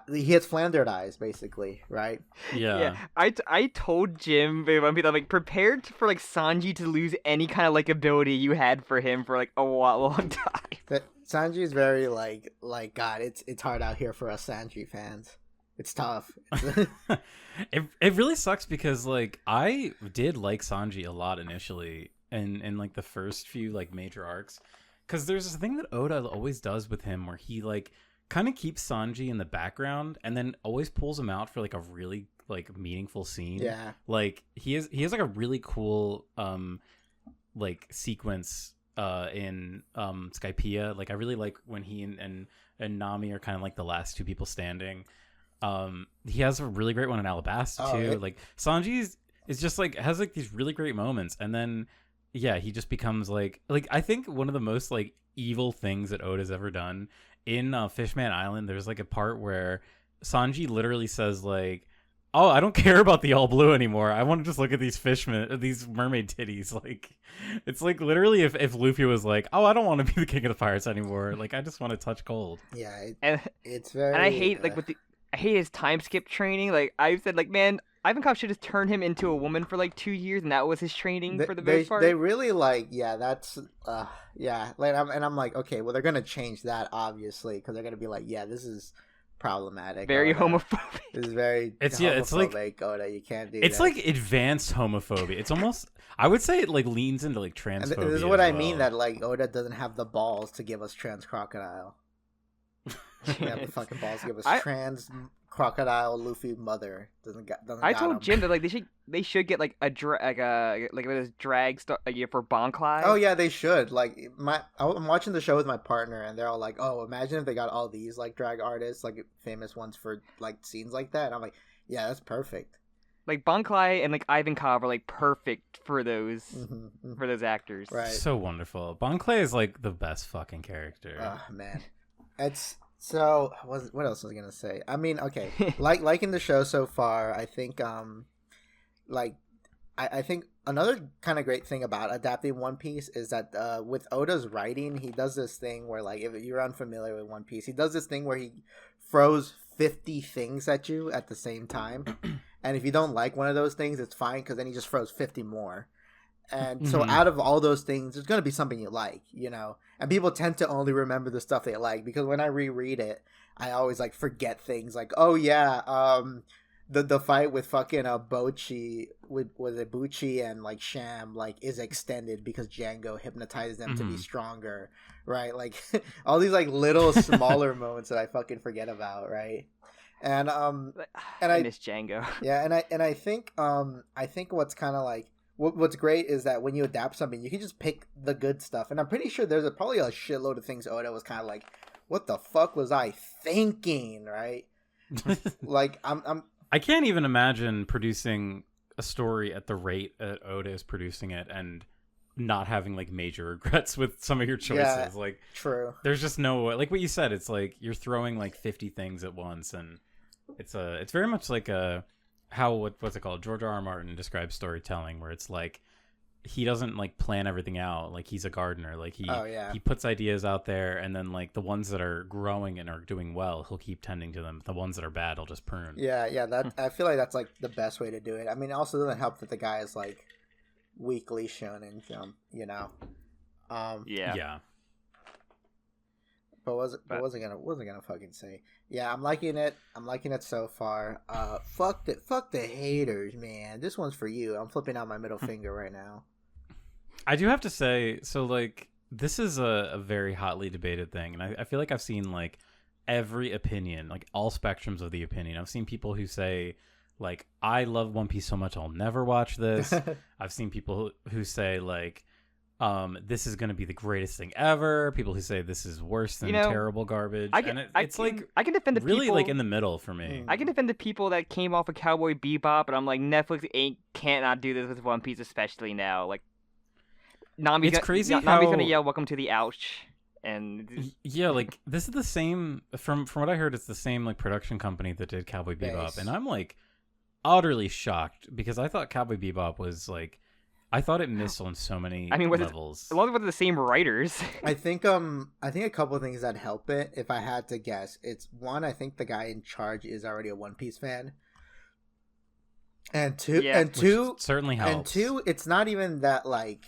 he has flandered eyes, basically, right? Yeah. I told Jim, I'm like prepared for like Sanji to lose any kind of like ability you had for him for like a long time. That Sanji is very like God, it's hard out here for us Sanji fans. It's tough. It really sucks because like I did like Sanji a lot initially, in like the first few like major arcs. Because there's this thing that Oda always does with him where he, like, kind of keeps Sanji in the background and then always pulls him out for, like, a really, like, meaningful scene. Yeah. Like, he has like, a really cool, like, sequence in Skypiea. Like, I really like when he and Nami are kind of, like, the last two people standing. He has a really great one in Alabasta, too. Right. Like, Sanji is just, like, has, like, these really great moments. And then... yeah, he just becomes like I think one of the most like evil things that Oda's ever done in Fishman Island. There's like a part where Sanji literally says like, "Oh, I don't care about the all blue anymore. I want to just look at these mermaid titties." Like, it's like literally if Luffy was like, "Oh, I don't want to be the king of the pirates anymore. Like, I just want to touch gold." Yeah, it's very. And I hate like I hate his time skip training. Like I said, like man. Ivankov should have turned him into a woman for like 2 years, and that was his training for the most part. They really like, yeah, that's, yeah. Like, I'm like, okay, well, they're gonna change that obviously because they're gonna be like, yeah, this is problematic. Very Oda. homophobic. This is very it's like Oda. You can't do. It's that. like advanced homophobia. It's almost, I would say, it like leans into like transphobia. And this is what I mean, that like Oda doesn't have the balls to give us trans crocodile. They have the fucking balls to give us trans crocodile Luffy mother. Doesn't I told Jim that like they should get like a drag stuff like for Bonklai. Oh yeah, they should. Like I'm watching the show with my partner, and they're all like, "Oh, imagine if they got all these like drag artists, like famous ones for like scenes like that." And I'm like, "Yeah, that's perfect." Like Bonklai and like Ivankov are like perfect for those for those actors. Right. So wonderful. Bonklai is like the best fucking character. Oh man, it's. So what else was I gonna say? I mean, okay, liking the show so far. I think I think another kind of great thing about adapting One Piece is that with Oda's writing, he does this thing where like if you're unfamiliar with One Piece, he does this thing where he throws 50 things at you at the same time, and if you don't like one of those things, it's fine because then he just throws 50 more. And so out of all those things, there's going to be something you like, you know? And people tend to only remember the stuff they like because when I reread it, I always like forget things like, oh yeah, the fight with fucking Bochi with Ibuchi and like Sham like is extended because Django hypnotizes them to be stronger, right? Like all these like little smaller moments that I fucking forget about, right? And I miss Django. Yeah, and I think what's kind of like what's great is that when you adapt something, you can just pick the good stuff. And I'm pretty sure there's probably a shitload of things Oda was kind of like, what the fuck was I thinking, right? Like, I can't even imagine producing a story at the rate that Oda is producing it and not having, like, major regrets with some of your choices. Yeah, like, true. There's just no way. Like what you said, it's like you're throwing, like, 50 things at once. And it's very much like what's it called? George R. R. Martin describes storytelling where it's like he doesn't like plan everything out. Like he's a gardener. Like he puts ideas out there, and then like the ones that are growing and are doing well, he'll keep tending to them. The ones that are bad, he'll just prune. Yeah. That I feel like that's like the best way to do it. I mean, it also doesn't help that the guy is like weekly Shonen Jump, you know. Yeah. But wasn't gonna fucking say. Yeah, I'm liking it. I'm liking it so far. Fuck the haters, man. This one's for you. I'm flipping out my middle finger right now. I do have to say, so like this is a very hotly debated thing, and I feel like I've seen like every opinion, like all spectrums of the opinion. I've seen people who say like, I love One Piece so much I'll never watch this. I've seen people who say like, this is going to be the greatest thing ever. People who say this is worse than terrible garbage. I can defend the really people, like in the middle for me. I can defend the people that came off of Cowboy Bebop, and I'm like, Netflix cannot do this with One Piece, especially now. Like, it's crazy. Nami's gonna yell, "Welcome to the Ouch!" And yeah, like this is the same. From what I heard, it's the same like production company that did Cowboy Bebop, and I'm like utterly shocked because I thought Cowboy Bebop was like. I thought it missed on so many levels. A lot of it the same writers. I think a couple of things that help it, if I had to guess, it's one, I think the guy in charge is already a One Piece fan. And two certainly helps. And two, it's not even that like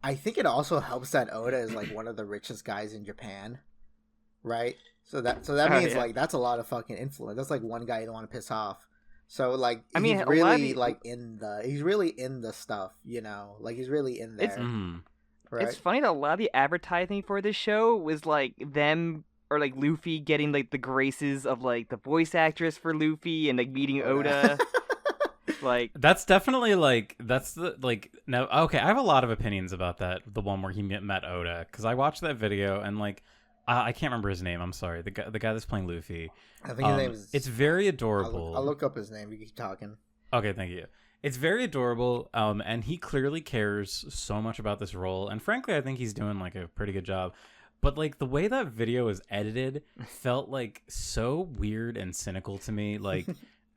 I think it also helps that Oda is like one of the richest guys in Japan. Right? So that means like that's a lot of fucking influence. That's like one guy you don't want to piss off. So like he's really in the stuff, you know, like he's really in there. Right? It's funny that a lot of the advertising for this show was like them or like Luffy getting like the graces of like the voice actress for Luffy and like meeting Oda. Like that's definitely like that's the like now. Okay, I have a lot of opinions about that. The one where he met Oda because I watched that video and like. I can't remember his name. I'm sorry. The guy that's playing Luffy. I think his name is... It's very adorable. I'll look up his name. You keep talking. Okay, thank you. It's very adorable, and he clearly cares so much about this role. And frankly, I think he's doing like a pretty good job. But like the way that video is edited felt like so weird and cynical to me. Like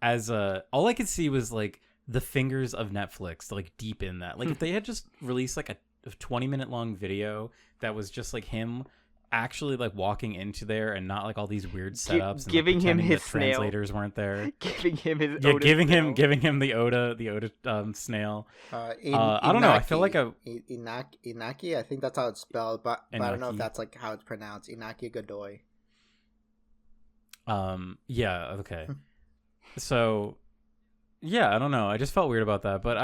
all I could see was like the fingers of Netflix, like deep in that. Like if they had just released like a 20-minute long video that was just like him. Actually like walking into there and not like all these weird setups and giving him his snail. Translators weren't there giving him his giving him the Oda snail. I don't know, I feel like Inaki, I think that's how it's spelled, but I don't know if that's like how it's pronounced. Inaki Godoy. Yeah, okay. So yeah, I don't know, I just felt weird about that, but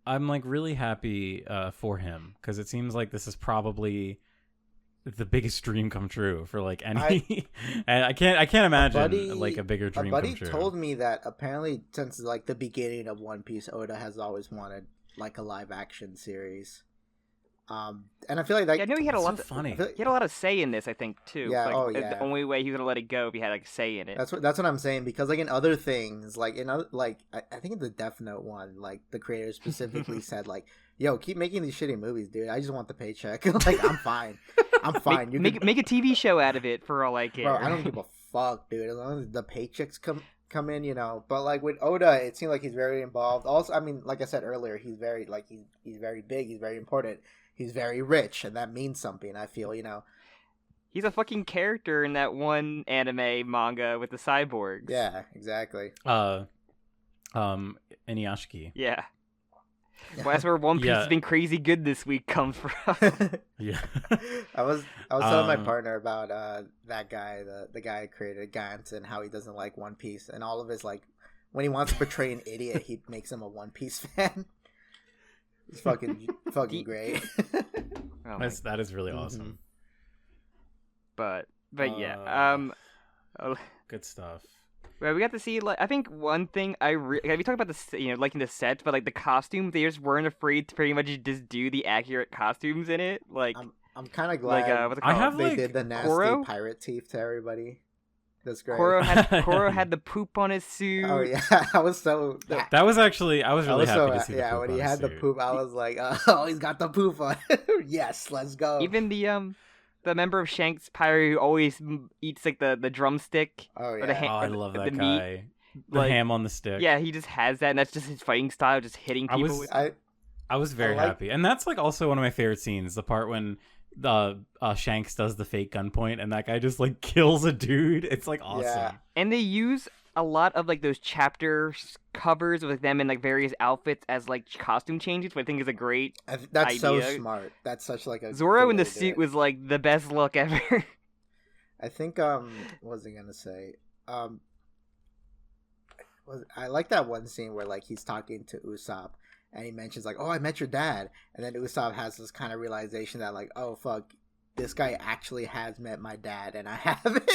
I'm like really happy for him because it seems like this is probably the biggest dream come true for like any and I can't imagine like a bigger dream come true. A buddy told me that apparently since like the beginning of One Piece, Oda has always wanted like a live action series. And I feel like that I know he had a lot funny. He had a lot of say in this, I think, too. Yeah, like, the only way he was gonna let it go if he had like a say in it. That's what I'm saying, because like in other things, like in other I think in the Death Note one, like the creator specifically said like, yo, keep making these shitty movies, dude. I just want the paycheck. Like I'm fine. Make a TV show out of it for all I care. Bro, I don't give a fuck, dude. As long as the paychecks come in, you know. But like with Oda, it seems like he's very involved. Also, I mean, like I said earlier, he's very like he's very big. He's very important. He's very rich, and that means something. I feel, you know. He's a fucking character in that one anime manga with the cyborgs. Yeah, exactly. Inuyashiki. Yeah. Well, that's where One Piece has been crazy good this week comes from. Yeah. I was telling my partner about that guy, the guy who created Gantz, and how he doesn't like One Piece, and all of his like when he wants to portray an idiot, he makes him a One Piece fan. It's fucking great. That is really awesome. But yeah, good stuff. Well, we got to see. Like, I think one thing we talked about the liking the sets, but like the costumes, they just weren't afraid to pretty much just do the accurate costumes in it. Like, I'm kind of glad they did the nasty pirate teeth to everybody. That's great. Koro had the poop on his suit. Oh yeah, I was so. That was actually I was really happy to see. Yeah, when he had the poop, I was like, oh, he's got the poop on. Yes, let's go. Even the member of Shanks' pirate who always eats like the drumstick. Oh yeah. I love that guy. The ham on the stick. Yeah, he just has that, and that's just his fighting style, just hitting people. I was very happy, and that's like also one of my favorite scenes. The part when Shanks does the fake gunpoint and that guy just like kills a dude. It's like awesome. Yeah. And they use a lot of like those chapter covers with them in like various outfits as like costume changes, which I think is a great That's idea. so smart. That's such like a Zoro in the suit was like the best look ever. I think what was I gonna say? I like that one scene where like he's talking to Usopp and he mentions like, "Oh, I met your dad," and then Usopp has this kind of realization that like, "Oh fuck, this guy actually has met my dad and I haven't."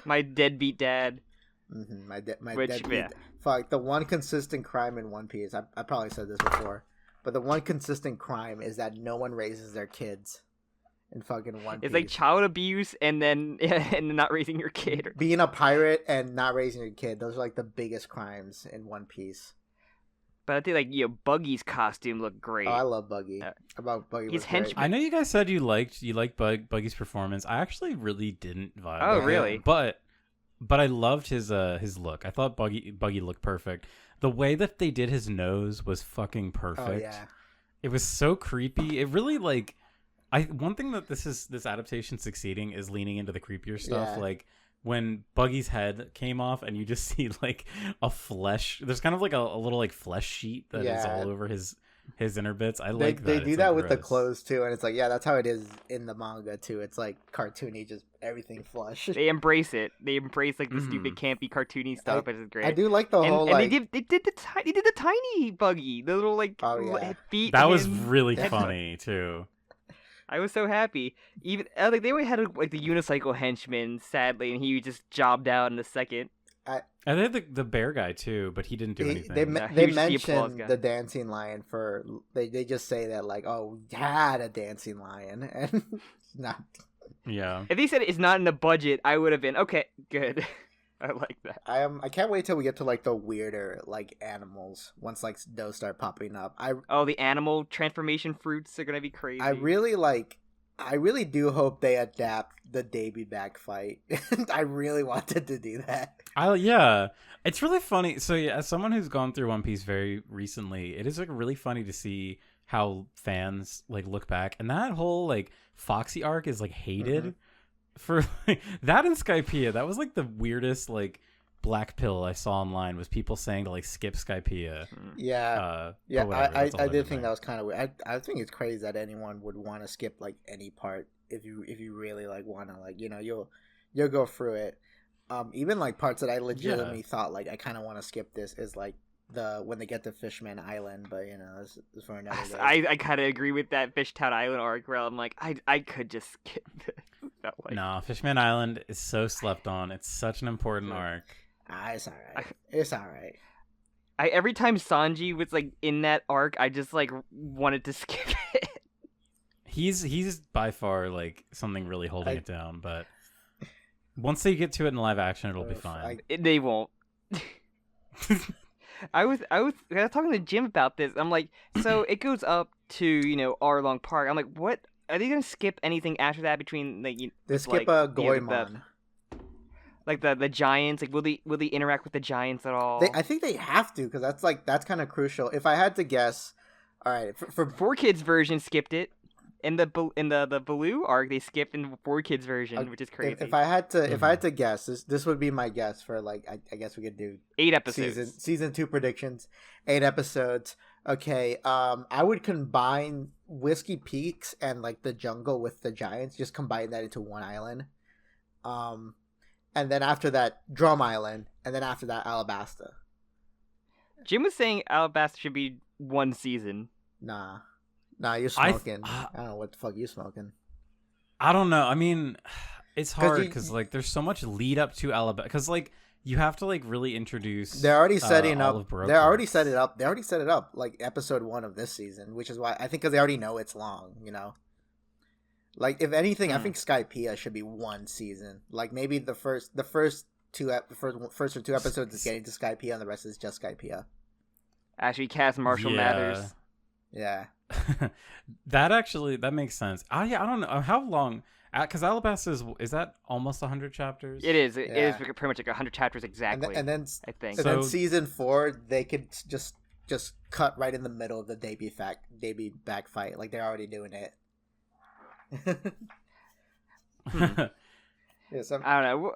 My deadbeat dad. Mm-hmm. My deadbeat. Fuck, the one consistent crime in One Piece. I probably said this before, but the one consistent crime is that no one raises their kids in fucking One Piece. It's like child abuse and then not raising your kid. Being a pirate and not raising your kid. Those are like the biggest crimes in One Piece. But I think like Buggy's costume looked great. Oh, I love Buggy. About Buggy. He's henchman. I know you guys said you liked Buggy's performance. I actually really didn't vibe. Oh, really? But I loved his look. I thought Buggy looked perfect. The way that they did his nose was fucking perfect. Oh yeah. It was so creepy. It really like one thing that this adaptation succeeding is leaning into the creepier stuff. Yeah. Like when Buggy's head came off and you just see like a flesh. There's kind of like a little like flesh sheet that is all over his inner bits. I like that. They do that with gross. the clothes too, and it's like, yeah, that's how it is in the manga too. It's like cartoony, just everything flesh. They embrace it. They embrace like the stupid campy cartoony stuff, which is great. I do like the whole and they did the tiny Buggy, the little like feet. That was really funny too. I was so happy. Even like they always had like the unicycle henchman, sadly, and he just jobbed out in a second. I had the bear guy too, but he didn't do anything. They mentioned the dancing lion for they just say that like, oh, we had a dancing lion, and not. Yeah. If they said it's not in the budget, I would have been okay. Good. I like that. I can't wait till we get to like the weirder like animals once like those start popping up. The animal transformation fruits are gonna be crazy. I really do hope they adapt the Davy back fight. I really wanted to do that. Yeah, it's really funny. So yeah, as someone who's gone through One Piece very recently, it is like really funny to see how fans like look back, and that whole like Foxy arc is like hated. Mm-hmm. For like, that and Skypiea, that was like the weirdest like black pill I saw online was people saying to like skip Skypiea. Yeah, I did think that was kind of weird. I think it's crazy that anyone would want to skip like any part if you really like want to like you'll go through it. Even like parts that I legitimately thought like I kind of want to skip this is like when they get to Fishman Island, but this is for another day. I kind of agree with that Fishtown Island arc where I'm like I could just skip this. No, Fishman Island is so slept on. It's such an important arc. It's alright. It's alright. Every time Sanji was like in that arc, I just like wanted to skip it. He's by far like something really holding it down, but once they get to it in live action, it'll be fine. They won't. I was talking to Jim about this. I'm like, so it goes up to hour-long park. I'm like, what? Are they gonna skip anything after that between like they skip a Goemon? Like the giants, like will they interact with the giants at all? I think they have to because that's kind of crucial. If I had to guess, all right, for 4Kids version skipped it. In the Baloo arc, they skipped in the 4Kids version, which is crazy. If I had to guess, this would be my guess for like I guess we could do 8 episodes. Season 2 predictions, 8 episodes. Okay, I would combine Whiskey Peaks and like the jungle with the giants. Just combine that into one island. And then after that, Drum Island, and then after that, Alabasta. Jim was saying Alabasta should be 1 season. Nah, you're smoking. I don't know what the fuck you smoking. I don't know. I mean, it's hard because like there's so much lead up to Alabasta. Because like you have to like really introduce. They're already setting up. They already set it up like episode 1 of this season, which is why I think because they already know it's long. Like if anything, I think Skypiea should be 1 season. Like maybe the first 2 episodes is getting to Skypiea, and the rest is just Skypiea. Actually, cast Marshall Mathers. Yeah. that makes sense. Yeah, I don't know how long. Because Alabasta is that almost 100 chapters? It is. It is pretty much like 100 chapters exactly. And then I think. And then season 4, they could just cut right in the middle of the Davy back fight. Like they're already doing it. I don't know.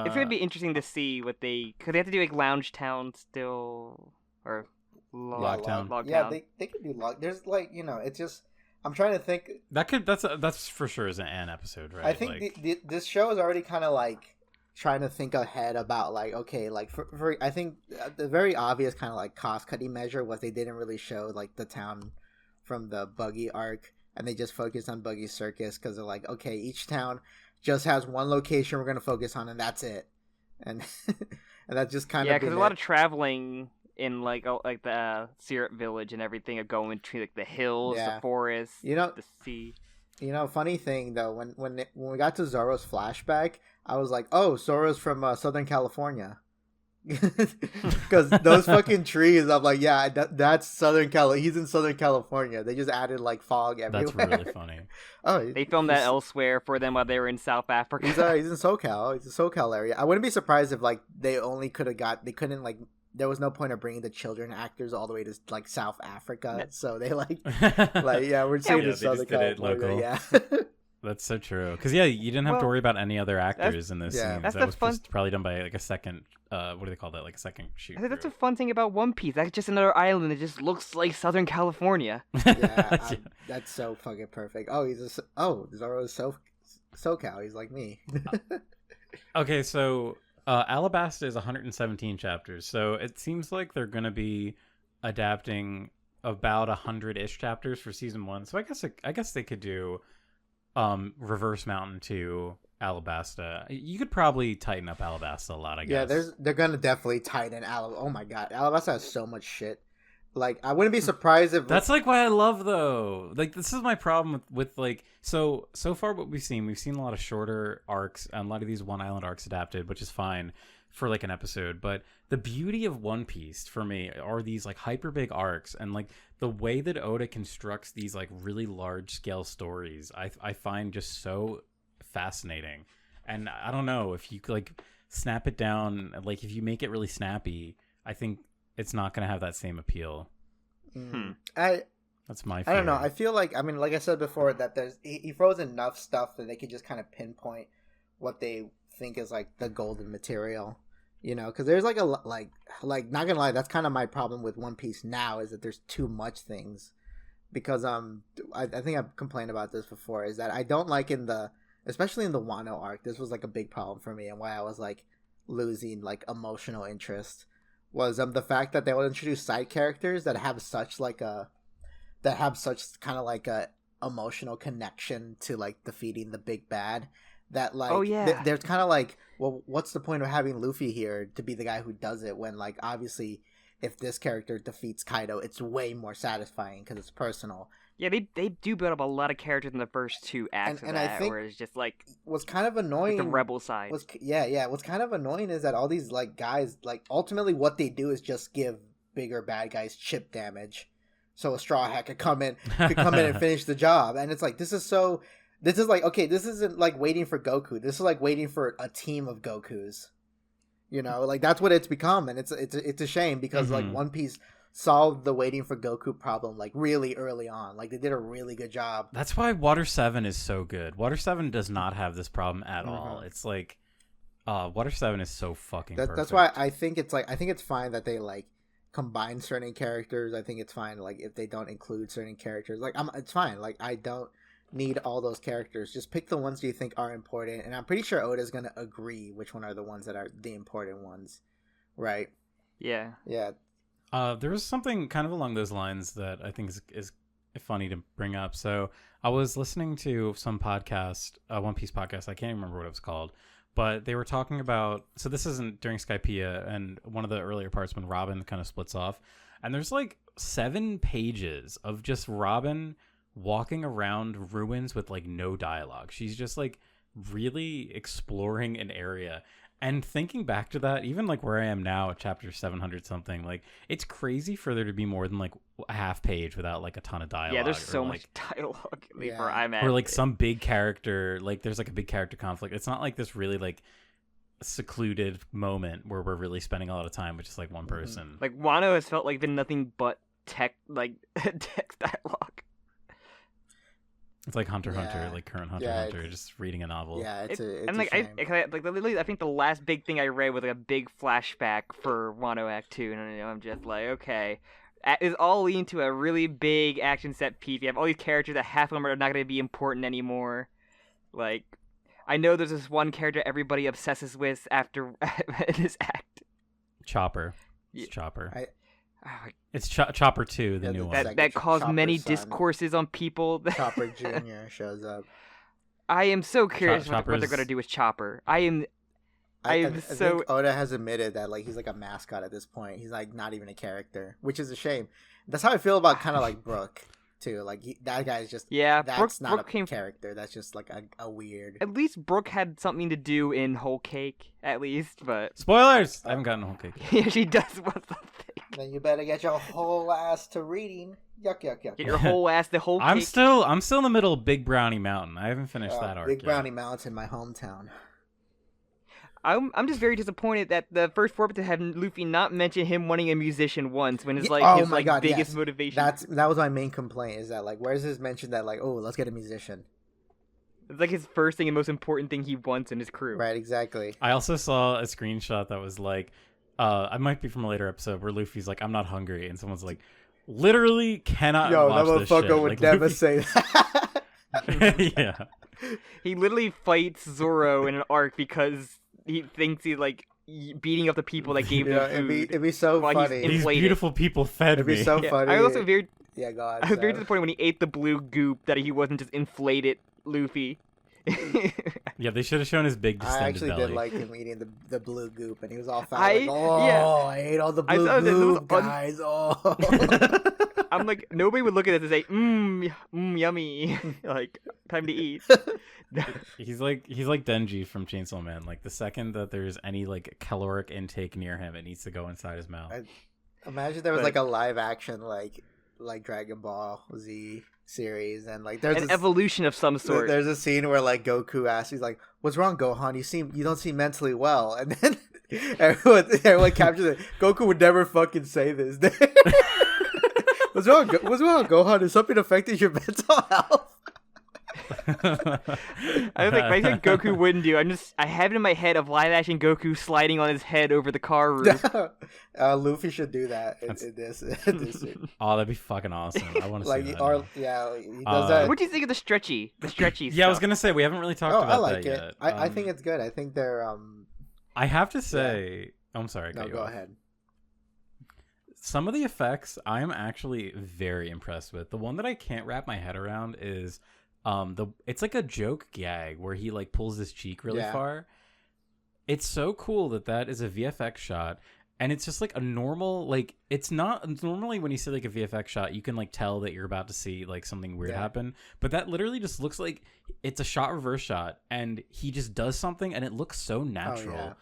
It's gonna be interesting to see what because they have to do like Lounge Town still, or Logtown. Yeah, they could do There's like it's just I'm trying to think. That's for sure is an episode, right? I think this show is already kind of like trying to think ahead about like okay, like for I think the very obvious kind of like cost cutting measure was they didn't really show like the town from the Buggy arc, and they just focused on Buggy Circus because they're like okay, each town just has one location we're gonna focus on, and that's it, and and that just kind of because a lot of traveling in like the Syrup Village and everything, of going to like the hills, the forest, the sea. Funny thing though, when we got to Zoro's flashback, I was like, oh, Zoro's from Southern California. Because those fucking trees, I'm like, yeah, that's Southern California. He's in Southern California. They just added like fog everywhere. That's really funny. They filmed that elsewhere for them while they were in South Africa. He's in SoCal. He's a SoCal area. I wouldn't be surprised if like they couldn't like. There was no point of bringing the children actors all the way to like South Africa, so they like we're seeing in Southern California. Yeah. That's so true. Because you didn't have to worry about any other actors in this scene. That was just probably done by like a second. What do they call that? Like a second shoot. I think that's a fun thing about One Piece. That's just another island that just looks like Southern California. That's so fucking perfect. Oh, Zoro's SoCal. He's like me. Okay, so Alabasta is 117 chapters, so it seems like they're gonna be adapting about 100-ish chapters for season 1. So I guess they could do Reverse Mountain to Alabasta. You could probably tighten up Alabasta a lot, I guess. Yeah, they're gonna definitely tighten Alabasta. Oh my god, Alabasta has so much shit. Like, I wouldn't be surprised if that's like what I love though. Like, this is my problem with like so far what we've seen a lot of shorter arcs and a lot of these One Island arcs adapted, which is fine for like an episode. But the beauty of One Piece for me are these like hyper big arcs, and like the way that Oda constructs these like really large scale stories, I find just so fascinating. And I don't know, if you like snap it down, like if you make it really snappy, I think it's not going to have that same appeal. That's my fear. I don't know. I feel like, I mean, like I said before, that he throws enough stuff that they could just kind of pinpoint what they think is like the golden material, because there's like like not gonna lie, that's kind of my problem with One Piece now, is that there's too much things. Because I think I've complained about this before, is that I don't like especially in the Wano arc, this was like a big problem for me, and why I was like losing like emotional interest was the fact that they would introduce side characters that have such kind of like a emotional connection to like defeating the big bad, that like there's kind of like, well, what's the point of having Luffy here to be the guy who does it, when like obviously if this character defeats Kaido, it's way more satisfying because it's personal. Yeah, they do build up a lot of characters in the first 2 acts of that, I think where it's just like what's kind of annoying, the rebel side. What's kind of annoying is that all these like guys, like ultimately what they do is just give bigger bad guys chip damage, so a Straw Hat could come in and finish the job. And it's like, this is like, okay, this isn't like waiting for Goku. This is like waiting for a team of Gokus. Like that's what it's become, and it's a shame, because like One Piece solved the waiting for Goku problem like really early on. Like they did a really good job. That's why Water 7 is so good. Water 7 does not have this problem at all. It's like Water 7 is so fucking perfect. That's why I think it's fine that they like combine certain characters. I think it's fine like if they don't include certain characters. Like it's fine. Like I don't need all those characters. Just pick the ones you think are important, and I'm pretty sure Oda's gonna agree which one are the ones that are the important ones, right? Yeah. There was something kind of along those lines that I think is funny to bring up. So I was listening to some podcast, One Piece podcast. I can't remember what it was called, but they were talking about, so this isn't during Skypiea, and one of the earlier parts when Robin kind of splits off, and there's like 7 pages of just Robin walking around ruins with like no dialogue. She's just like really exploring an area. And thinking back to that, even like where I am now at chapter 700 something, like it's crazy for there to be more than like a half page without like a ton of dialogue. Yeah, there's so much dialogue where I'm at. Or like some big character, like there's like a big character conflict. It's not like this really like secluded moment where we're really spending a lot of time with just like one person. Like Wano has felt like been nothing but text dialogue. It's like Hunter x Hunter, like current Hunter x Hunter, just reading a novel. Yeah, it's a and like shame. I think the last big thing I read was like a big flashback for Wano Act 2, and I'm just like, okay, it's all leading to a really big action set piece. You have all these characters that half of them are not going to be important anymore. Like, I know there's this one character everybody obsesses with after this act. Chopper. It's Chopper. It's Chopper 2, the new one. That caused Chopper's many son. Discourses on people. Chopper Jr. shows up. I am so curious what they're going to do with Chopper. I think Oda has admitted that like he's like a mascot at this point. He's like not even a character, which is a shame. That's how I feel about kind of like Brook too. Like that guy's just that's not a character. That's just like a weird. At least Brook had something to do in Whole Cake, at least. But spoilers! I haven't gotten Whole Cake. Yeah, she does want something. Then you better get your whole ass to reading. Yuck. Get your whole ass the whole cake. I'm still in the middle of Big Brownie Mountain. I haven't finished that arc Big yet. Brownie Mountain, my hometown. I'm just very disappointed that the first 4 episodes had Luffy not mention him wanting a musician once when it's like his biggest motivation. That was my main complaint, is that like where's his mention that like, oh, let's get a musician. It's like his first thing and most important thing he wants in his crew. Right, exactly. I also saw a screenshot that was like, I might be from a later episode where Luffy's like, I'm not hungry, and someone's like, literally cannot watch this shit. That motherfucker would like, never Luffy... say that. Yeah. He literally fights Zoro in an arc because he thinks he's like beating up the people that gave him food. It'd be so funny. These beautiful people fed me. It'd be so funny. I was also very very disappointed when he ate the blue goop that he wasn't just inflated Luffy. Yeah, they should have shown his big distended belly. I actually did like him eating the blue goop, and he was all fat. I ate all the blue goop, guys. I'm like, nobody would look at this and say, yummy. Like, time to eat. He's like Denji from Chainsaw Man. Like, the second that there's any like caloric intake near him, it needs to go inside his mouth. Imagine there was like a live action like Dragon Ball Z series, and like there's an evolution of some sort. There's a scene where like Goku asks, he's like, "What's wrong, Gohan? You don't seem mentally well." And then everyone captures it. Goku would never fucking say this. What's wrong, Gohan? Is something affecting your mental health? I think Goku wouldn't do. I have it in my head of live action Goku sliding on his head over the car roof. Luffy should do that in this. Oh, that'd be fucking awesome. I want to see that. He does that. What do you think of the stretchy Yeah, stuff? I was gonna say we haven't really talked about that yet. I think it's good. I think they're. I have to say, I'm sorry. No, go ahead. Some of the effects I'm actually very impressed with. The one that I can't wrap my head around is it's like a joke gag where he like pulls his cheek really far. It's so cool that is a VFX shot, and it's just like a normal, like, it's not normally when you see like a VFX shot you can like tell that you're about to see like something weird happen, but that literally just looks like it's a shot reverse shot and he just does something and it looks so natural.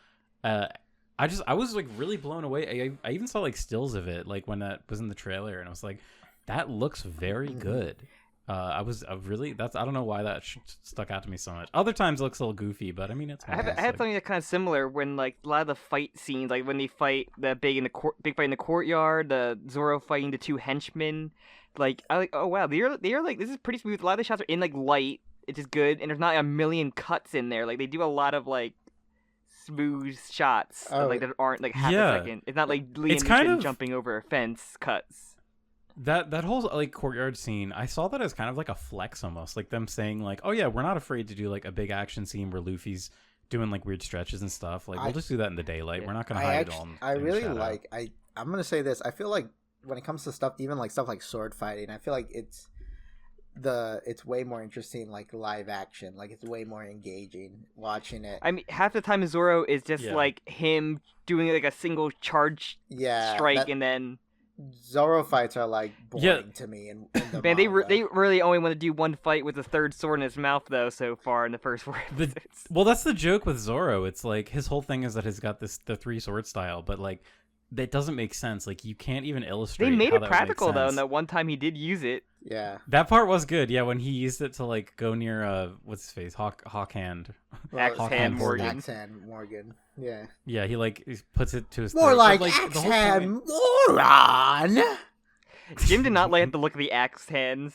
I was like really blown away. I even saw like stills of it like when that was in the trailer, and I was like, that looks very good. I don't know why that stuck out to me so much. Other times it looks a little goofy, but I mean, it's I had something that's kind of similar when like a lot of the fight scenes, like when they fight the big fight in the courtyard, the Zoro fighting the 2 henchmen. Like, I like, oh wow, they're like, this is pretty smooth. A lot of the shots are in like light, which is good, and there's not a million cuts in there. Like, they do a lot of like smooth shots that aren't like half a second. It's not like Liam Neeson jumping over a fence cuts. That whole like courtyard scene, I saw that as kind of like a flex almost, like them saying like, oh yeah, we're not afraid to do like a big action scene where Luffy's doing like weird stretches and stuff. Like, we'll just do that in the daylight. We're not gonna hide it all. I'm gonna say this. I feel like when it comes to stuff, even like stuff like sword fighting, I feel like it's way more interesting like live action. Like, it's way more engaging watching it. I mean, half the time Zoro is just like him doing like a single charge strike and then Zoro fights are like boring to me. Man, they really only want to do one fight with the 3rd sword in his mouth though so far in the first 4 episodes. Well, that's the joke with Zoro. It's like his whole thing is that he's got the 3 sword style, but like that doesn't make sense. Like, you can't even illustrate. They made how it practical though, and that one time he did use it. Yeah, that part was good. Yeah, when he used it to like go near what's his face, Hawkhand Morgan. Yeah. Yeah, he like puts it to his more throat. like Axe-Hand Moron. Jim did not like the look of the axe hands.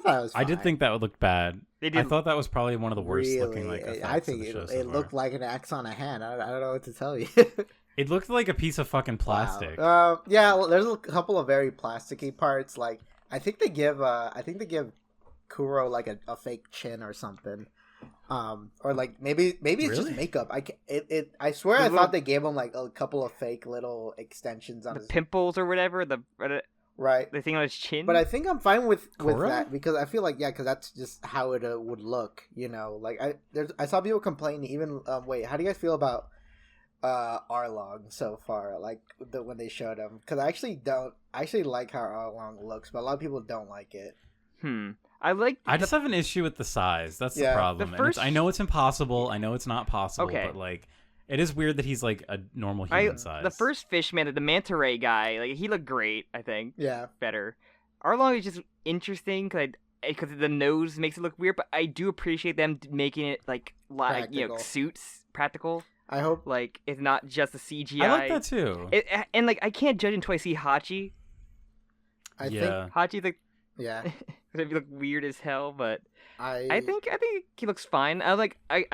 thought it was fine. I did think that would look bad. I thought that was probably one of the worst looking like effects. I think it looked like an axe on a hand. I don't know what to tell you. It looked like a piece of fucking plastic. Wow. Yeah, there's a couple of very plasticky parts. Like I think they give Kuro like a fake chin or something. Or like maybe it's just makeup. I swear I thought they gave him like a couple of fake little extensions on his pimples or whatever. Right. The thing on his chin. But I think I'm fine with that because I feel like because that's just how it would look. You know, like I saw people complain even. Wait, how do you guys feel about Arlong so far? Like when they showed him, because I actually like how Arlong looks, but a lot of people don't like it. I just have an issue with the size. That's the problem. I know it's impossible. I know it's not possible. Okay. But like, it is weird that he's like a normal human size. The first Fishman, the manta ray guy, like he looked great. I think. Yeah. Better. Arlong is just interesting because the nose makes it look weird, but I do appreciate them making it like suits practical. I hope like it's not just a CGI. I like that too. And like I can't judge until I see Hachi. I think Hachi's like. Yeah. It'd look weird as hell, but I think he looks fine. I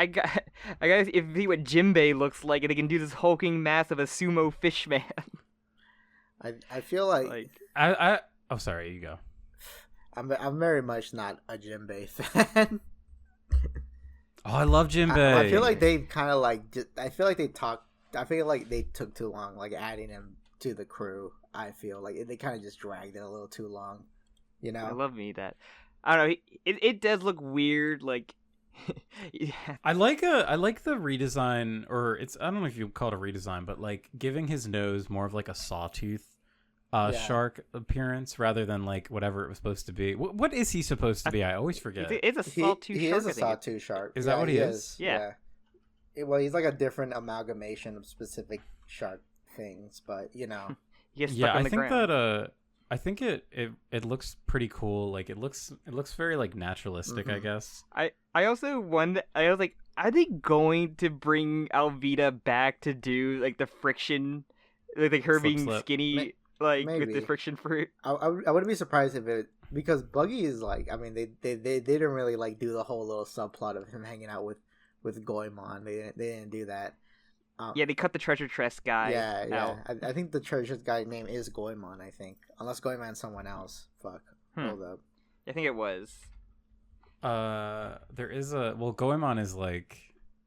guess if he what Jinbei looks like, and they can do this hulking mass of a sumo fish man. I feel like oh sorry, you go. I'm very much not a Jinbei fan. Oh, I love Jinbei. I feel like they kind of like. I feel like they took too long, like adding him to the crew. I feel like they kind of just dragged it a little too long. You know, I love that. I don't know. It does look weird. Like, yeah. I like the redesign, or I don't know if you call it a redesign, but like giving his nose more of like a sawtooth shark appearance rather than like whatever it was supposed to be. What is he supposed to be? I always forget. It's a sawtooth shark. He is a sawtooth shark. Is that what he is? Yeah. Well, he's like a different amalgamation of specific shark things, but you know. I think it looks pretty cool. Like it looks very like naturalistic, I guess. I also wonder. I was like, are they going to bring Alvida back to do like the friction, like her being skinny, like maybe. With the friction fruit? I wouldn't be surprised if it, because Buggy is like, I mean, they didn't really like do the whole little subplot of him hanging out with Goemon. They didn't do that. Yeah, they cut the treasure chest guy. Yeah. I think the treasure chest guy name is Goemon. I think, unless Goemon's someone else. Fuck. Hold up. I think it was. There is Goemon is like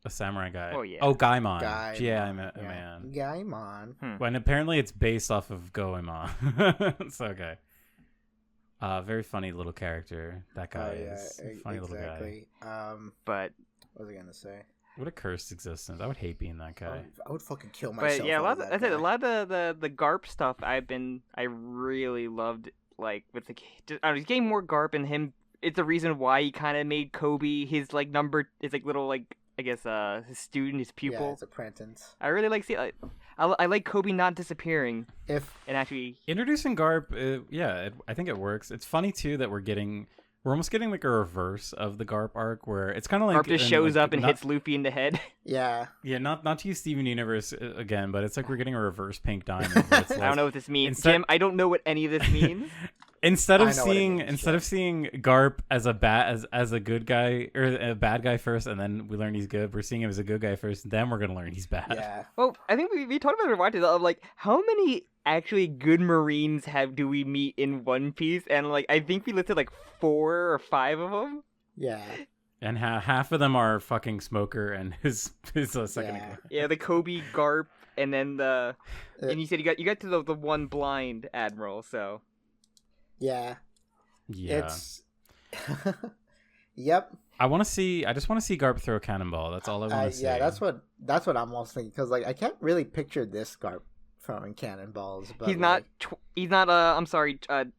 a samurai guy. Oh yeah. Oh, Gaimon. Man. Gaimon. When apparently it's based off of Goemon. It's okay. Very funny little character. That guy is a funny little guy. But what was I gonna say? What a cursed existence! I would hate being that guy. I would fucking kill myself. But yeah, a lot of the Garp stuff I really loved. Like with he's getting more Garp in him. It's the reason why he kind of made Koby his like little like I guess his student, his pupil. Yeah, his apprentice. I really like I like Koby not disappearing. And actually introducing Garp, I think it works. It's funny too that we're almost getting like a reverse of the Garp arc where it's kind of like Garp just shows up and hits Luffy in the head. Yeah. Yeah, not to use Steven Universe again, but it's like we're getting a reverse Pink Diamond. Like, I don't know what this means. Jim, I don't know what any of this means. Instead of seeing Garp as a good guy or a bad guy first, and then we learn he's good, we're seeing him as a good guy first, then we're gonna learn he's bad. Yeah. Well, I think we talked about it watching of like how many actually good Marines do we meet in One Piece, and like I think we listed like 4 or 5 of them. Yeah. And half of them are fucking Smoker and his second. Yeah, the Koby, Garp, and then and you said you got to the one blind admiral, so. Yeah. Yeah. It's. Yep. I just want to see Garp throw a cannonball. That's all I want to see. Yeah, that's what I'm most thinking, because like I can't really picture this Garp throwing cannonballs. But he's not. He's not.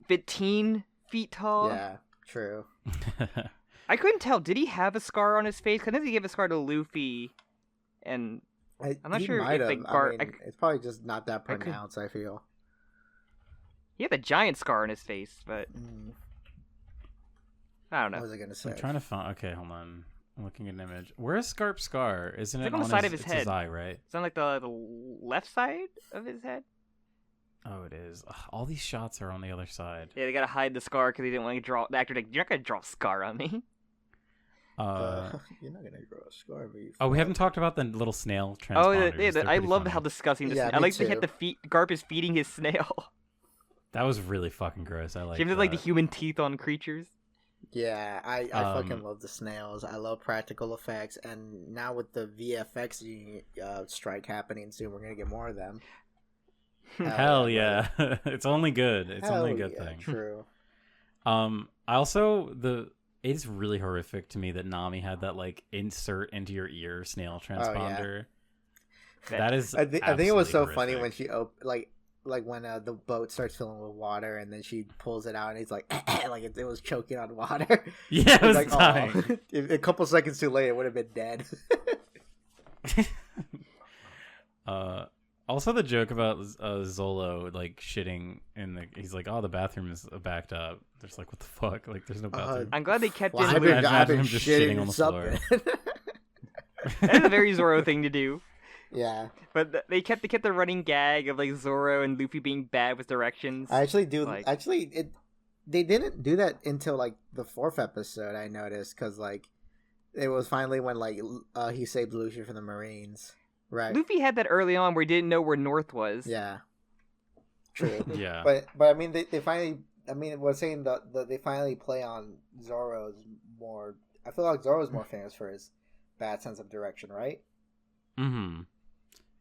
15 feet tall. Yeah. True. I couldn't tell. Did he have a scar on his face? I know he gave a scar to Luffy, and I'm not sure if the Garp. It's probably just not that pronounced. I feel. He had a giant scar on his face, but I don't know. What was I gonna say? I'm trying to find. Okay, hold on. I'm looking at an image. Where's Garp's scar? Isn't it on the side of his it's head? His eye, right? It's on like the left side of his head. Oh, it is. Ugh, all these shots are on the other side. Yeah, they gotta hide the scar because they didn't want to draw. The actor like, you're not gonna draw a scar on me. You're not gonna draw a scar. We haven't talked about the little snail transponders. I love how disgusting this. I like they hit the feet. Garp is feeding his snail. That was really fucking gross. I like. Jim did like the human teeth on creatures. Yeah, I fucking love the snails. I love practical effects, and now with the VFX strike happening soon, we're gonna get more of them. Hell yeah. It's only good. It's only a good thing. True. It is really horrific to me that Nami had that like insert into your ear snail transponder. That is. I think it was so horrific. Funny when she like when the boat starts filling with water and then she pulls it out and he's like like it was choking on water. Yeah, it was like dying. A couple seconds too late, it would have been dead. Also the joke about Zolo like shitting in the. He's like, oh, the bathroom is backed up. There's like, what the fuck? Like, there's no bathroom. I'm glad they kept well, it. I've been just shitting on the floor. That's a very Zoro thing to do. Yeah, but they kept the running gag of like Zoro and Luffy being bad with directions. I actually do. Like, they didn't do that until like the 4th episode. I noticed because like it was finally when like he saved Luffy from the Marines. Right. Luffy had that early on where he didn't know where North was. Yeah. True. Yeah. But I mean they finally. I mean, we're saying that they finally play on Zoro's more. I feel like Zoro's more famous for his bad sense of direction, right? Mm-hmm.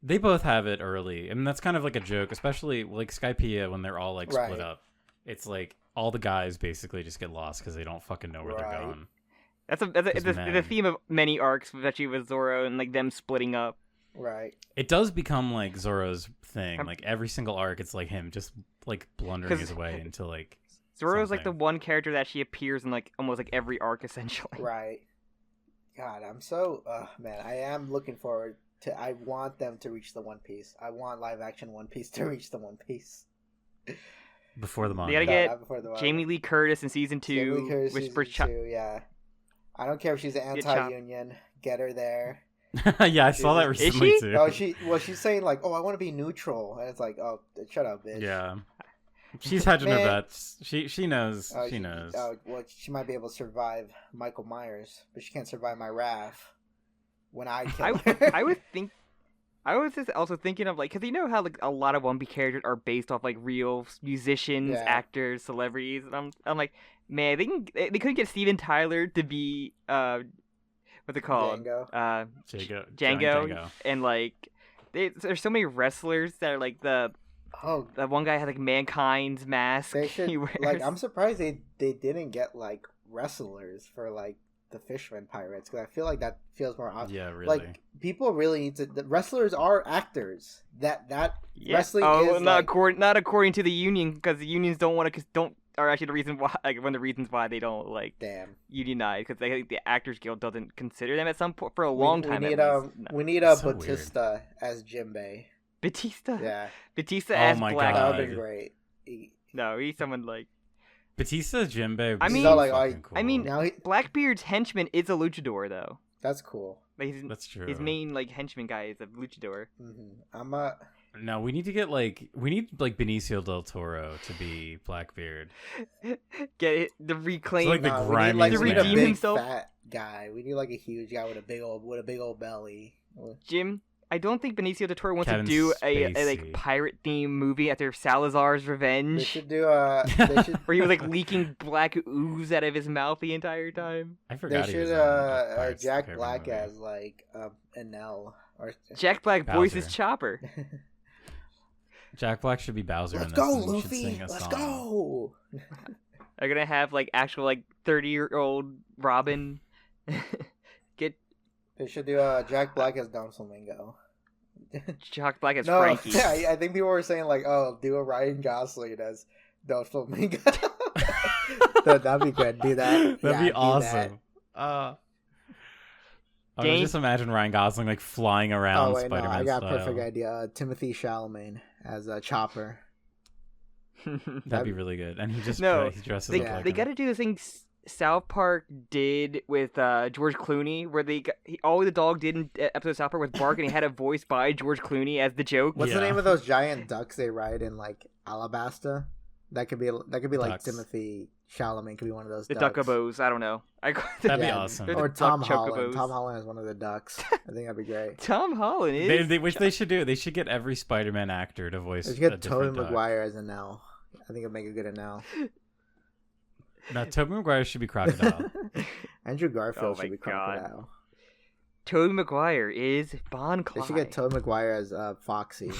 They both have it early. I mean, that's kind of like a joke, especially like Skypiea when they're all like split up. It's like all the guys basically just get lost because they don't fucking know where they're going. That's the theme of many arcs, especially with Zoro and like them splitting up. Right. It does become like Zoro's thing. Like every single arc, it's like him just like blundering his way into like. Zoro's like the one character that she appears in like almost like every arc essentially. Right. God, I'm so man. I am looking forward to. I want them to reach the One Piece. I want live action One Piece to reach the One Piece. Before the manga. They gotta get Jamie Lee Curtis in season 2. Jamie Lee Curtis season 2. Yeah. I don't care if she's anti-union. Get her there. Yeah, I saw that recently too. Oh, she's saying like, "Oh, I want to be neutral," and it's like, "Oh, shut up, bitch." Yeah, she's hedging her bets. She knows. She knows. Oh, well, she might be able to survive Michael Myers, but she can't survive my wrath when I kill her. I was just also thinking of like, because you know how like a lot of One Piece characters are based off like real musicians, actors, celebrities, and I'm like, man, they couldn't get Steven Tyler to be what's it called? Django. And like, there's so many wrestlers that are like that one guy had like Mankind's mask. They should, he wears. Like, I'm surprised they didn't get like wrestlers for like the Fishman pirates, because I feel like that feels more obvious. Yeah, really. Like people really need to. The wrestlers are actors. Wrestling is not according to the union, because the unions are actually the reason why, like one of the reasons why they don't like unionize, because the Actors Guild doesn't consider them at some point for a long time. We need a so Batista weird. As Jinbei. Batista. Yeah. Batista as Black. That would be great. No, he's someone like Batista Jinbei. I mean, cool. Blackbeard's henchman is a luchador though. That's cool. Like, that's true. His main like henchman guy is a luchador. Mm-hmm. No, we need Benicio del Toro to be Blackbeard. Get it? The reclaim, so like the grimy, to redeem himself. Fat guy. We need like a huge guy with a big old belly. Jim, I don't think Benicio del Toro wants to do a like pirate themed movie after Salazar's Revenge. They should do where he was like leaking black ooze out of his mouth the entire time. I forgot. They should Jack Black as like Enel or Jack Black voices Chopper. Jack Black should be Bowser. Let's go, Luffy. Let's go. They're gonna have like actual like 30-year-old Robin. They should do Jack Black as Don Flamingo. Jack Black as Frankie. Yeah, I think people were saying like, "Oh, do a Ryan Gosling as Don Flamingo." That'd be good. Do that. That'd be awesome. I just imagine Ryan Gosling like flying around Spider-Man style. I got a perfect idea. Timothy Chalamet as a Chopper. That'd be really good. And he just he dresses up like they got to do this thing South Park did with George Clooney, where all the dog did in episode of South Park was bark, and he had a voice by George Clooney as the joke. What's the name of those giant ducks they ride in like Alabasta? That could be like Ducks. Timothy Chalamet could be one of those. The ducks. Duckabos, I don't know. That'd be awesome. Or Tom Holland. Chocobos. Tom Holland is one of the ducks. I think that'd be great. Tom Holland is. Which they should do. They should get every Spider-Man actor to voice. They should get Tobey Tobey Maguire as an L. I think it'd make a good Nell. No, Tobey Maguire should be Crocodile. Andrew Garfield should be Crocodile. Tobey Maguire is Bon Clyde. They should get Tobey Maguire as Foxy.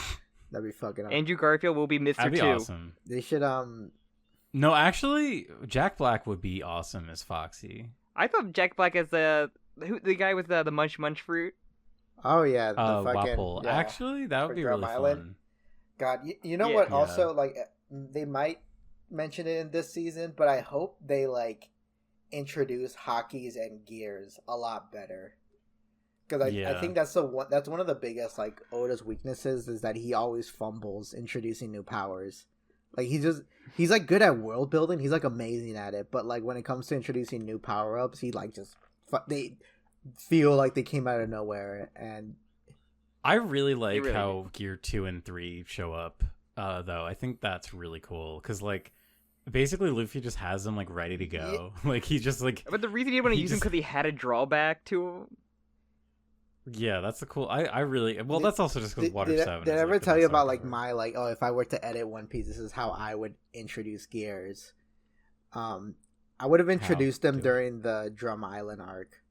That'd be fucking up. Andrew Garfield will be Mr. That'd be 2. awesome. They should No, actually, Jack Black would be awesome as Foxy. I thought Jack Black as the guy with the munch fruit. Oh yeah, the fucking Wapple. yeah. Actually, that would be really fun. God, you know what? Also, like they might mention it in this season, but I hope they like introduce hockeys and gears a lot better. Because I think that's one of the biggest like Oda's weaknesses is that he always fumbles introducing new powers. Like he's like good at world building. He's like amazing at it. But like when it comes to introducing new power ups, he like just they feel like they came out of nowhere. And I really like how Gear 2 and 3 show up. Though I think that's really cool because like basically Luffy just has them like ready to go. Like he just like. But the reason he didn't want to use him because he had a drawback to him. Yeah, that's the cool. I really that's also just because Water 7. Did I ever tell you about like my like if I were to edit One Piece, this is how I would introduce gears. I would have introduced them during the Drum Island arc,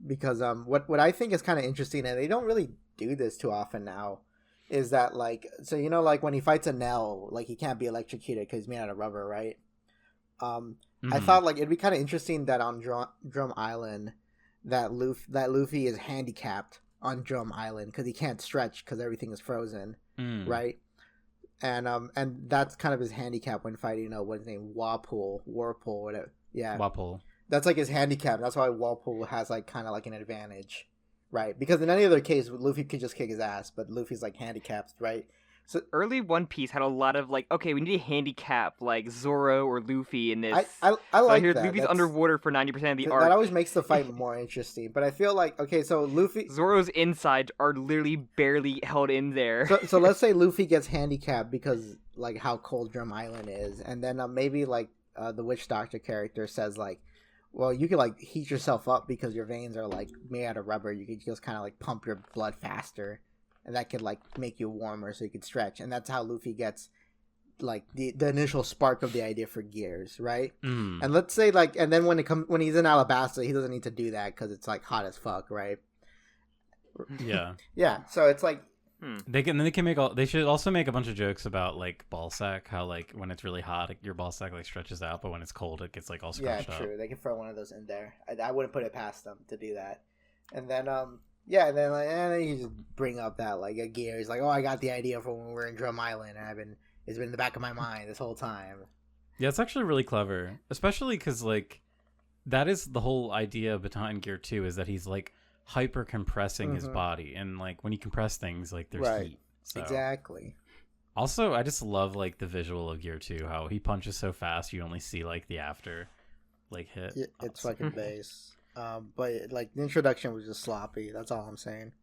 because what I think is kind of interesting, and they don't really do this too often now, is that like like when he fights a Nell, like he can't be electrocuted because he's made out of rubber, right? I thought like it'd be kind of interesting that on Drum Island. That Luffy is handicapped on Drum Island because he can't stretch because everything is frozen, right? And that's kind of his handicap when fighting. What's his name? Warpool, whatever. Yeah, Warpool. That's like his handicap. That's why Warpool has like kind of like an advantage, right? Because in any other case, Luffy could just kick his ass, but Luffy's like handicapped, right? So early One Piece had a lot of like, okay, we need a handicap like Zoro or Luffy in this. I like that. Luffy's underwater for 90% of the arc. That always makes the fight more interesting. But I feel like so Luffy, Zoro's insides are literally barely held in there. So let's say Luffy gets handicapped because like how cold Drum Island is, and then maybe like the Witch Doctor character says like, well, you could like heat yourself up because your veins are like made out of rubber. You could just kind of like pump your blood faster. And that could like make you warmer so you could stretch, and that's how Luffy gets like the initial spark of the idea for gears, right? And let's say like, and then when he's in Alabasta, he doesn't need to do that because it's like hot as fuck, right? Yeah, yeah. So it's like they should also make a bunch of jokes about like ball sack, how like when it's really hot, your ball sack like stretches out, but when it's cold, it gets like all scrunched up. Yeah, true. They can throw one of those in there. I wouldn't put it past them to do that, and then yeah, and then like, you just bring up that like a gear. He's like, "Oh, I got the idea for when we were in Drum Island, and it's been in the back of my mind this whole time." Yeah, it's actually really clever, especially because like that is the whole idea behind Gear 2 is that he's like hyper compressing his body, and like when you compress things, like there's heat. So. Exactly. Also, I just love like the visual of Gear 2, how he punches so fast you only see like the after like hit. Yeah, it's fucking bass. But like the introduction was just sloppy. That's all I'm saying.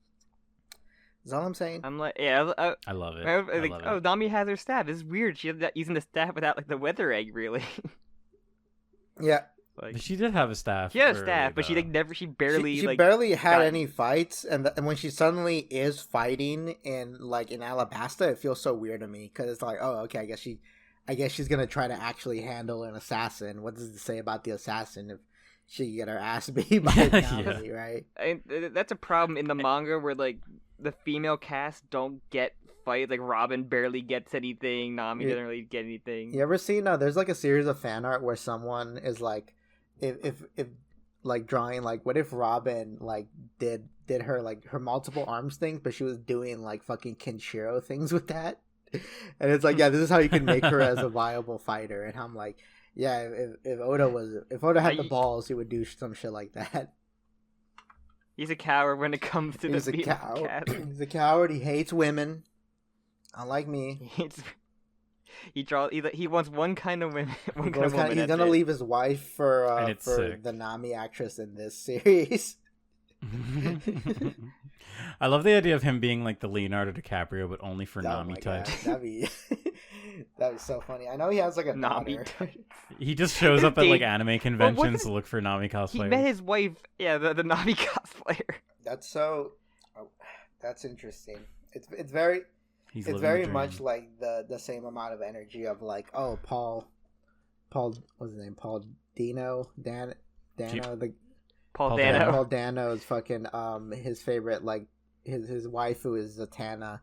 That's all I'm saying. I'm like, I love it. I love it. Nami has her staff. It's weird. She's using the staff without like the weather egg, really. Yeah. Like she did have a staff. She had a staff, but she barely had any fights, and when she suddenly is fighting in Alabasta, it feels so weird to me because it's like, oh, okay, I guess she's gonna try to actually handle an assassin. What does it say about the assassin if she get her ass beat by Nami, right? That's a problem in the manga where like the female cast don't get fights. Like Robin barely gets anything. Nami doesn't really get anything. You ever seen? There's like a series of fan art where someone is like, if like drawing like, what if Robin like did her like her multiple arms things, but she was doing like fucking Kenshiro things with that, and it's like, yeah, this is how you can make her as a viable fighter. And I'm like, yeah, if Oda had the balls, he would do some shit like that. He's a coward when it comes to He's a coward. He hates women, unlike me. He wants one kind of women. One kind of woman. He's gonna leave his wife for the Nami actress in this series. I love the idea of him being like the Leonardo DiCaprio, but only for Nami types. That'd be so funny. I know he has like a Nami daughter. He just shows up at like anime conventions to look for Nami cosplayers. He met his wife, the Nami cosplayer. That's interesting. It's very much like the same amount of energy of like, oh, Paul what's his name? Paul Dano Paul Dano. Paul Dano's fucking his favorite, like his wife who is Zatanna,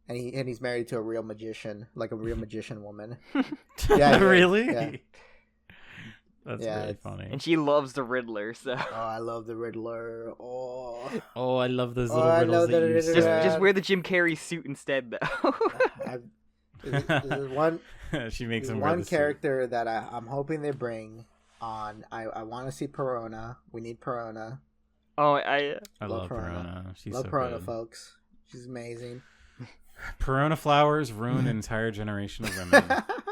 and he's married to a real magician, like a real magician woman. Yeah, really? Yeah. That's very funny. And she loves the Riddler, so. Oh, I love the Riddler. Oh, I love those little riddles that you say. Just wear the Jim Carrey suit instead, though. There's one. She makes him one character that I'm hoping they bring on. I want to see Perona. We need Perona. Oh, I love Perona. She's love so Perona, good. Folks. She's amazing. Perona flowers ruin an entire generation of women.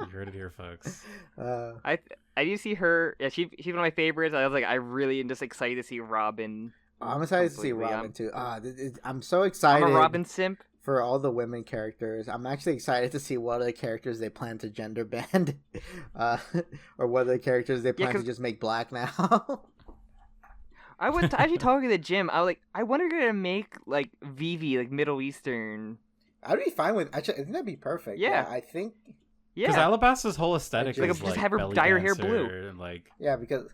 You heard it here, folks. I do see her. Yeah, she's one of my favorites. I was like, I really am just excited to see Robin. I'm excited to see Robin too. I'm so excited. I'm a Robin simp for all the women characters. I'm actually excited to see what other characters they plan to gender bend, or what other characters they plan to just make black now. I was actually talking to Jim. I was like, I wonder if they're gonna make like Vivi like Middle Eastern. I'd be fine with. Actually, I think that'd be perfect. Yeah, I think. Yeah, because Alabasta's whole aesthetic is just have her dye her hair blue. And, like, yeah, because.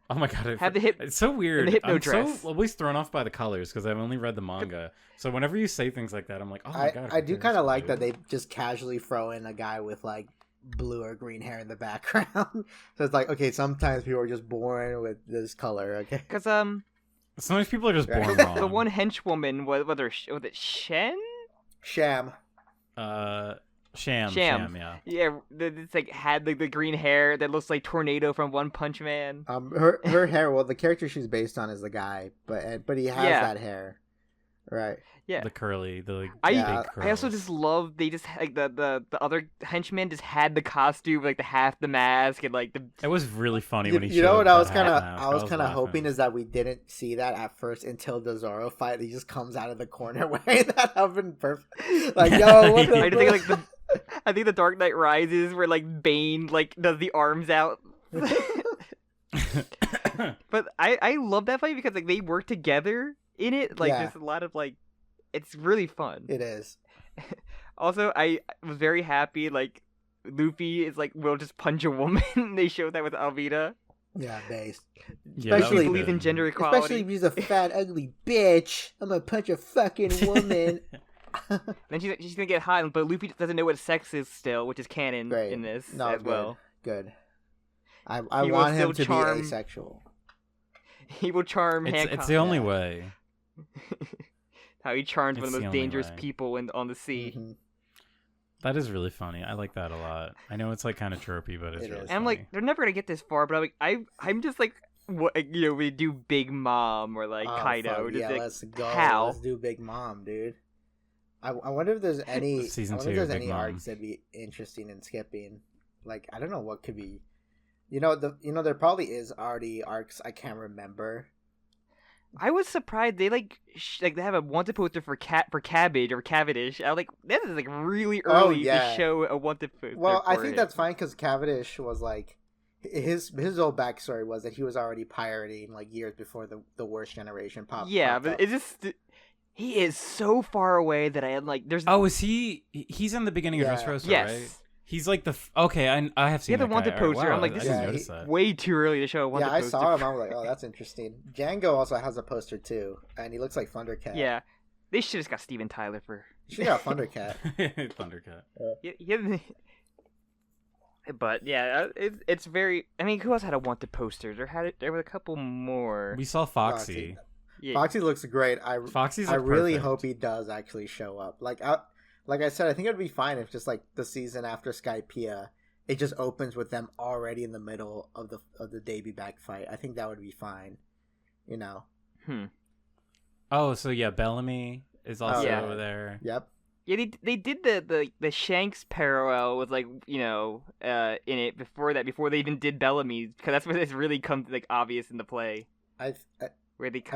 Oh my god! It's so weird. The I'm dress. so always thrown off by the colors because I've only read the manga. So whenever you say things like that, I'm like, oh my god! I do kind of like that they just casually throw in a guy with like blue or green hair in the background. So it's like, okay, sometimes people are just born with this color. Okay, because sometimes people are just born wrong. The one henchwoman was it Shen? Sham. Sham, yeah. Yeah, it's like had like the green hair that looks like Tornado from One Punch Man. Her hair. Well, the character she's based on is the guy, but he has that hair, right? Yeah, the curly, big curls. I also just love they just like the other henchmen just had the costume like the half the mask and like the. It was really funny when he. You know what I was kind of hoping is that we didn't see that at first until the Zoro fight. He just comes out of the corner wearing that. That would been perfect. Like, yo, what the. I think the Dark Knight Rises where like Bane like does the arms out. But I love that fight because like they work together in it. Like there's a lot of like it's really fun. It is. Also, I was very happy like Luffy is like will just punch a woman. They showed that with Alvida. Yeah, based. Especially believes in gender equality. Especially if he's a fat ugly bitch. I'm gonna punch a fucking woman. Then she's gonna get hot, but Luffy doesn't know what sex is still, which is canon in this as well. Good. I want him to be asexual. He will charm Hancock. It's the only way. How he charms one of the most dangerous people on the sea. Mm-hmm. That is really funny. I like that a lot. I know it's like kind of tropey, but it's really funny. And I'm like, they're never gonna get this far, but I'm just like, what we do Big Mom or like Kaido. Yeah, like, let's go. How? Let's do Big Mom, dude. I wonder if there's any arcs that'd be interesting in skipping. Like, I don't know what could be. There probably is already arcs I can't remember. I was surprised they they have a wanted poster for Cabbage or Cavendish. I was like, this is like really early to show a wanted poster. Well, I think that's fine because Cavendish was like his whole backstory was that he was already pirating like years before the worst generation popped. Yeah, but it's just. He is so far away that I am like, there's. Oh, is he? He's in the beginning of Dressrosa, right? He's like the. Okay, I have seen. He had the wanted poster. Wow, I'm like, this is way too early to show a wanted poster. Yeah, I saw him. I was like, oh, that's interesting. Django also has a poster too, and he looks like Thundercat. Yeah, they should have got Steven Tyler for. She got Thundercat. Thundercat. Yeah. But yeah, it's very. I mean, who else had a wanted poster? There were a couple more. We saw Foxy. Yeah. Foxy looks great. I really hope he does actually show up. Like I said, I think it'd be fine if just like the season after Skypiea, it just opens with them already in the middle of the Davy back fight. I think that would be fine. You know. Oh, so yeah, Bellamy is also over there. Yep. Yeah, they did the Shanks parallel with like in it before they even did Bellamy's, because that's where this really comes like obvious in the play. I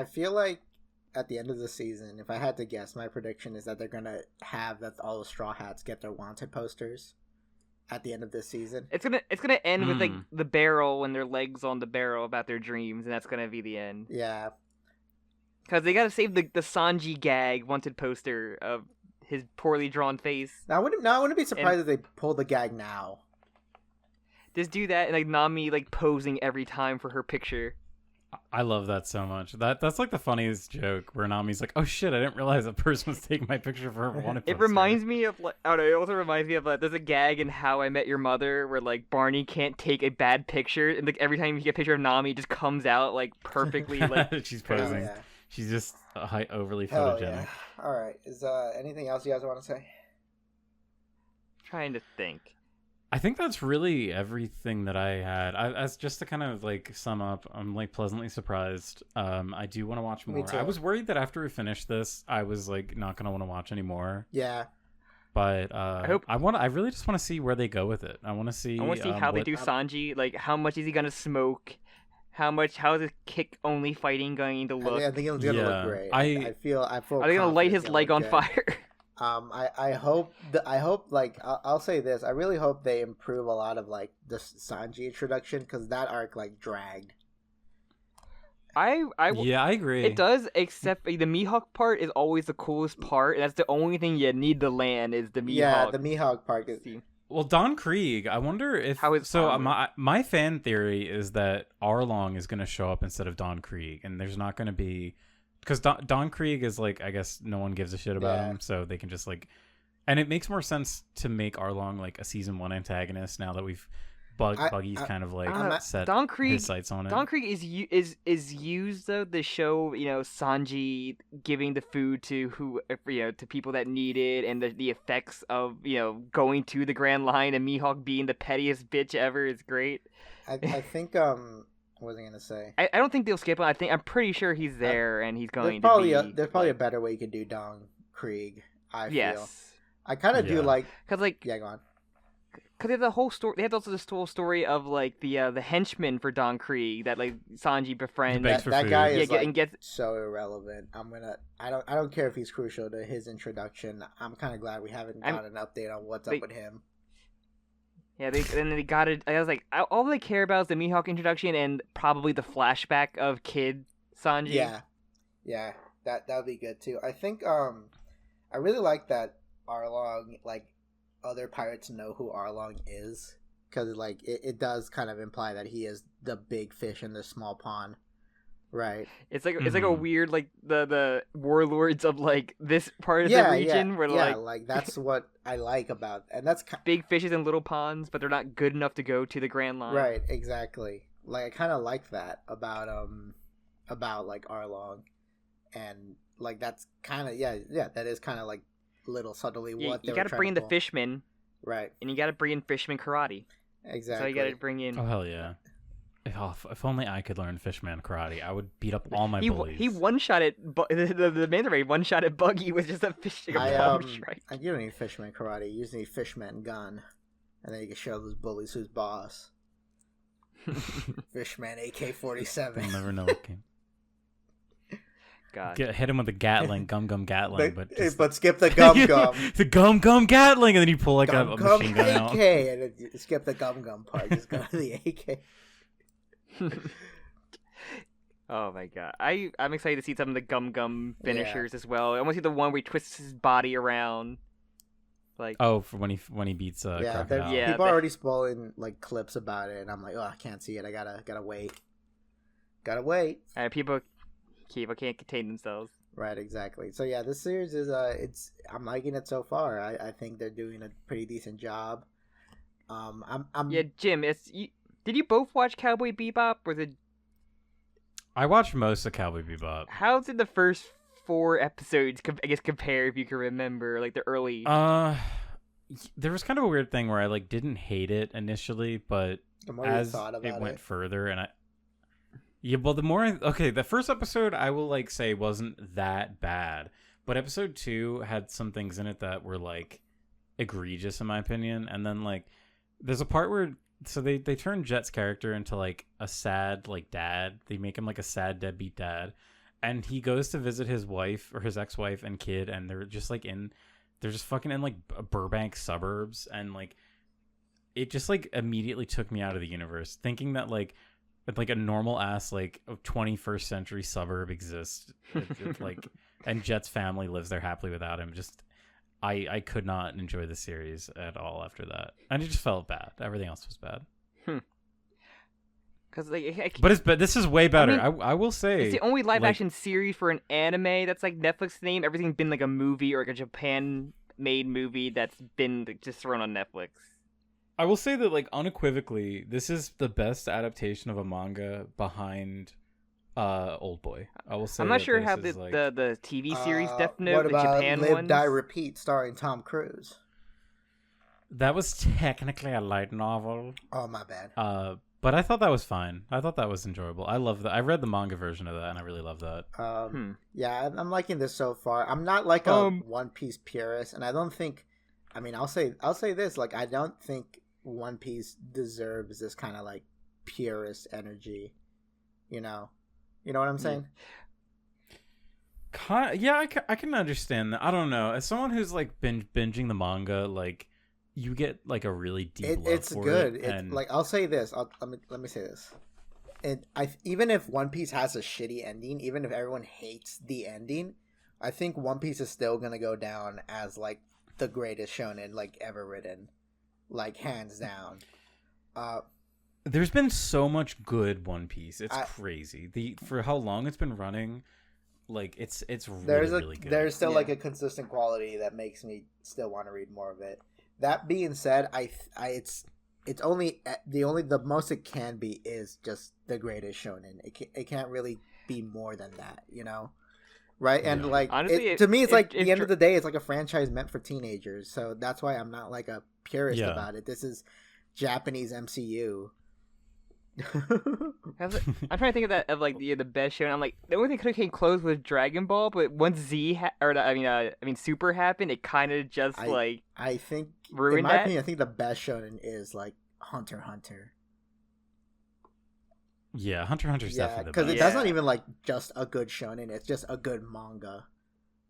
feel like at the end of the season, if I had to guess, my prediction is that they're gonna have that all the Straw Hats get their wanted posters at the end of this season. It's gonna end with like the barrel and their legs on the barrel about their dreams, and that's gonna be the end. Yeah, because they gotta save the Sanji gag wanted poster of his poorly drawn face. Now I wouldn't be surprised if they pulled the gag now. Just do that, and like Nami like posing every time for her picture. I love that so much. That's like the funniest joke where Nami's like, "Oh shit, I didn't realize a person was taking my picture for her wanted poster." It reminds me of like, I don't know. It also reminds me of like, there's a gag in How I Met Your Mother where like Barney can't take a bad picture, and like every time you get a picture of Nami, it just comes out like perfectly like she's posing. Yeah. She's just overly Hell photogenic. Yeah. All right. Is anything else you guys want to say? Trying to think. I think that's really everything that I had. As just to kind of like sum up, I'm like pleasantly surprised. I do want to watch more. I was worried that after we finished this, I was like not gonna want to watch anymore. Yeah. But I really just want to see where they go with it. I want to see how they do Sanji. Like, how much is he gonna smoke? How is his kick only fighting going to look? I think it's gonna look great. I feel. Are they gonna light his leg on fire? I hope like I'll say this. I really hope they improve a lot of like the Sanji introduction, because that arc like dragged. I agree. It does, except the Mihawk part is always the coolest part. That's the only thing you need to land is the Mihawk. Yeah, the Mihawk part is. Well, Don Krieg, I wonder if my fan theory is that Arlong is going to show up instead of Don Krieg, and there's not going to be, because Don Krieg is like, I guess no one gives a shit about him, so they can just like, and it makes more sense to make Arlong like a season 1 antagonist now that we've Buggy's kind of like set his sights on it. Don Krieg is used though to show Sanji giving the food to to people that need it, and the effects of going to the Grand Line, and Mihawk being the pettiest bitch ever is great. I think what was I gonna say? I don't think they'll skip him. I'm pretty sure he's there, and he's going there's probably a better way you could do Don Krieg. I feel. I kind of do like, because like go on. Because they have the whole story. They have also this whole story of like the henchman for Don Krieg that like Sanji befriends. That guy is so irrelevant. I don't care if he's crucial to his introduction. I'm kind of glad we haven't got an update on what's up with him. Yeah, they got it. I was like, all they care about is the Mihawk introduction and probably the flashback of kid Sanji. Yeah, that would be good too. I think I really like that Arlong like. Other pirates know who Arlong is, because like it does kind of imply that he is the big fish in the small pond, right? It's like it's like a weird like the warlords of like this part of the region where like that's what I like about, and that's big fishes in little ponds, but they're not good enough to go to the Grand Line. Right, exactly. Like I kind of like that about like Arlong, and like that's kind of that is kind of like. Little subtly what you got to bring in the Fishman, right? And you got to bring in Fishman karate. Exactly. So you got to bring in. Oh hell yeah! If only I could learn Fishman karate, I would beat up all my bullies. He one shot at the manta ray. One shot at Buggy with just a fishing bomb strike. You don't need Fishman karate. You just need Fishman gun, and then you can show those bullies who's boss. Fishman AK-47. You'll never know what game. God. Hit him with the Gatling, gum Gatling, but skip the gum. The gum Gatling, and then you pull like a machine gun AK, out. And then you skip the gum part. Just go to the AK. Oh my god, I'm excited to see some of the gum finishers as well. I want to see the one where he twists his body around. Like for when he beats Crocodile. People are already spoiling like clips about it, and I'm like, I can't see it. I gotta wait. People can't contain themselves. Right, exactly. So yeah, this series is I'm liking it so far. I think they're doing a pretty decent job. Jim, did you both watch Cowboy Bebop? I watched most of Cowboy Bebop. How did the first 4 episodes compare, if you can remember, like the early? There was kind of a weird thing where I like didn't hate it initially, but as it went further, and the more the first episode I will like say wasn't that bad, but episode 2 had some things in it that were like egregious in my opinion. And then like there's a part where they turn Jet's character into like a sad like dad. They make him like a sad deadbeat dad, and he goes to visit his wife or his ex-wife and kid, and they're just fucking in like Burbank suburbs, and like it just like immediately took me out of the universe, thinking that like a normal ass like 21st century suburb exists, like, and Jet's family lives there happily without him. Just I could not enjoy the series at all after that, and it just felt bad. Everything else was bad. Because like, but this is way better. I will say it's the only live action series for an anime that's like Netflix name. Everything's been like a movie or like a Japan made movie that's been like, just thrown on Netflix. I will say that, like, unequivocally, this is the best adaptation of a manga behind Old Boy. I will say. I'm not sure how the TV series Death Note, the Japan Live, ones. Die, Repeat, starring Tom Cruise. That was technically a light novel. Oh, my bad. But I thought that was fine. I thought that was enjoyable. I love that. I read the manga version of that, and I really love that. Yeah, I'm liking this so far. I'm not like a One Piece purist, and I don't think. I mean, I'll say this. Like, I don't think One Piece deserves this kind of like purist energy. You know what I'm saying? Yeah, I can understand that. I don't know. As someone who's like binging the manga, like you get like a really deep love it's for good. it. And like I'll say this. Let me say this. Even if One Piece has a shitty ending, even if everyone hates the ending, I think One Piece is still gonna go down as like the greatest shonen like ever written, like hands down. There's been so much good One Piece. It's crazy. For how long it's been running, like it's really good. There's still like a consistent quality that makes me still want to read more of it. That being said, it's only the most it can be is just the greatest shonen. It can't really be more than that, right? And like honestly, to me, it's like the end of the day, it's like a franchise meant for teenagers. So that's why I'm not like a purist about it. This is Japanese MCU. I'm trying to think of that of like the best show. And I'm like the only thing that could have came close was Dragon Ball, but once Super happened, it kind of just I think ruined in my that. opinion, I think the best shonen is like Hunter x Hunter. Yeah, Hunter x Hunter's definitely the best. Because that's not even like just a good shonen; it's just a good manga.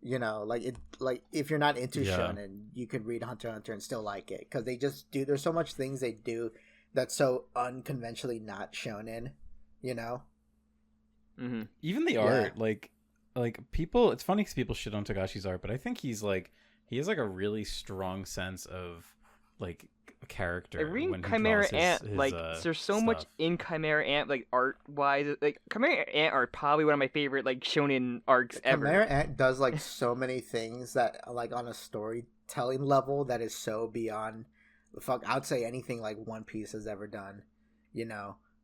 Like if you're not into shonen, you could read Hunter x Hunter and still like it because they just do. There's so much things they do that's so unconventionally not shonen, Mm-hmm. Even the art, like people. It's funny because people shit on Togashi's art, but I think he has like a really strong sense of like character. Reading Chimera Ant, there's so much in Chimera Ant, like art wise. Like Chimera Ant are probably one of my favorite like shonen arcs ever. Chimera Ant does like so many things that like on a storytelling level that is so beyond. I'd say anything like One Piece has ever done,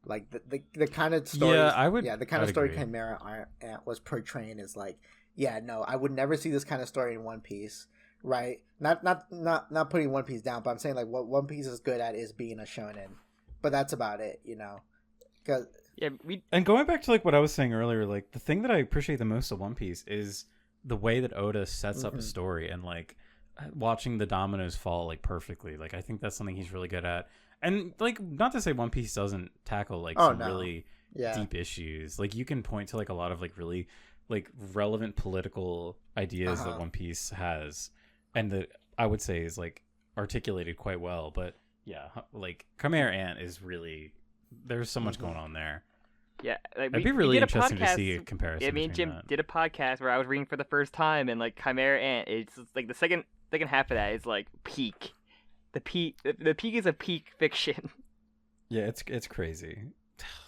like the kind of story. Yeah, I would. Yeah, the kind of story Chimera Ant was portraying is like, I would never see this kind of story in One Piece, right? Not putting One Piece down, but I'm saying like what One Piece is good at is being a shonen, but that's about it, Because and going back to like what I was saying earlier, like the thing that I appreciate the most of One Piece is the way that Oda sets up a story and like. Watching the dominoes fall like perfectly, like I think that's something he's really good at. And like, not to say One Piece doesn't tackle like really deep issues. Like you can point to like a lot of like really like relevant political ideas that One Piece has, and that I would say is like articulated quite well. But yeah, like Chimera Ant is really there's so much going on there. Yeah, like it'd be really interesting to see a comparison. Yeah, me and Jim did a podcast where I was reading for the first time, and like Chimera Ant, it's like the second half of that is like peak. The peak is a peak fiction. Yeah, it's crazy.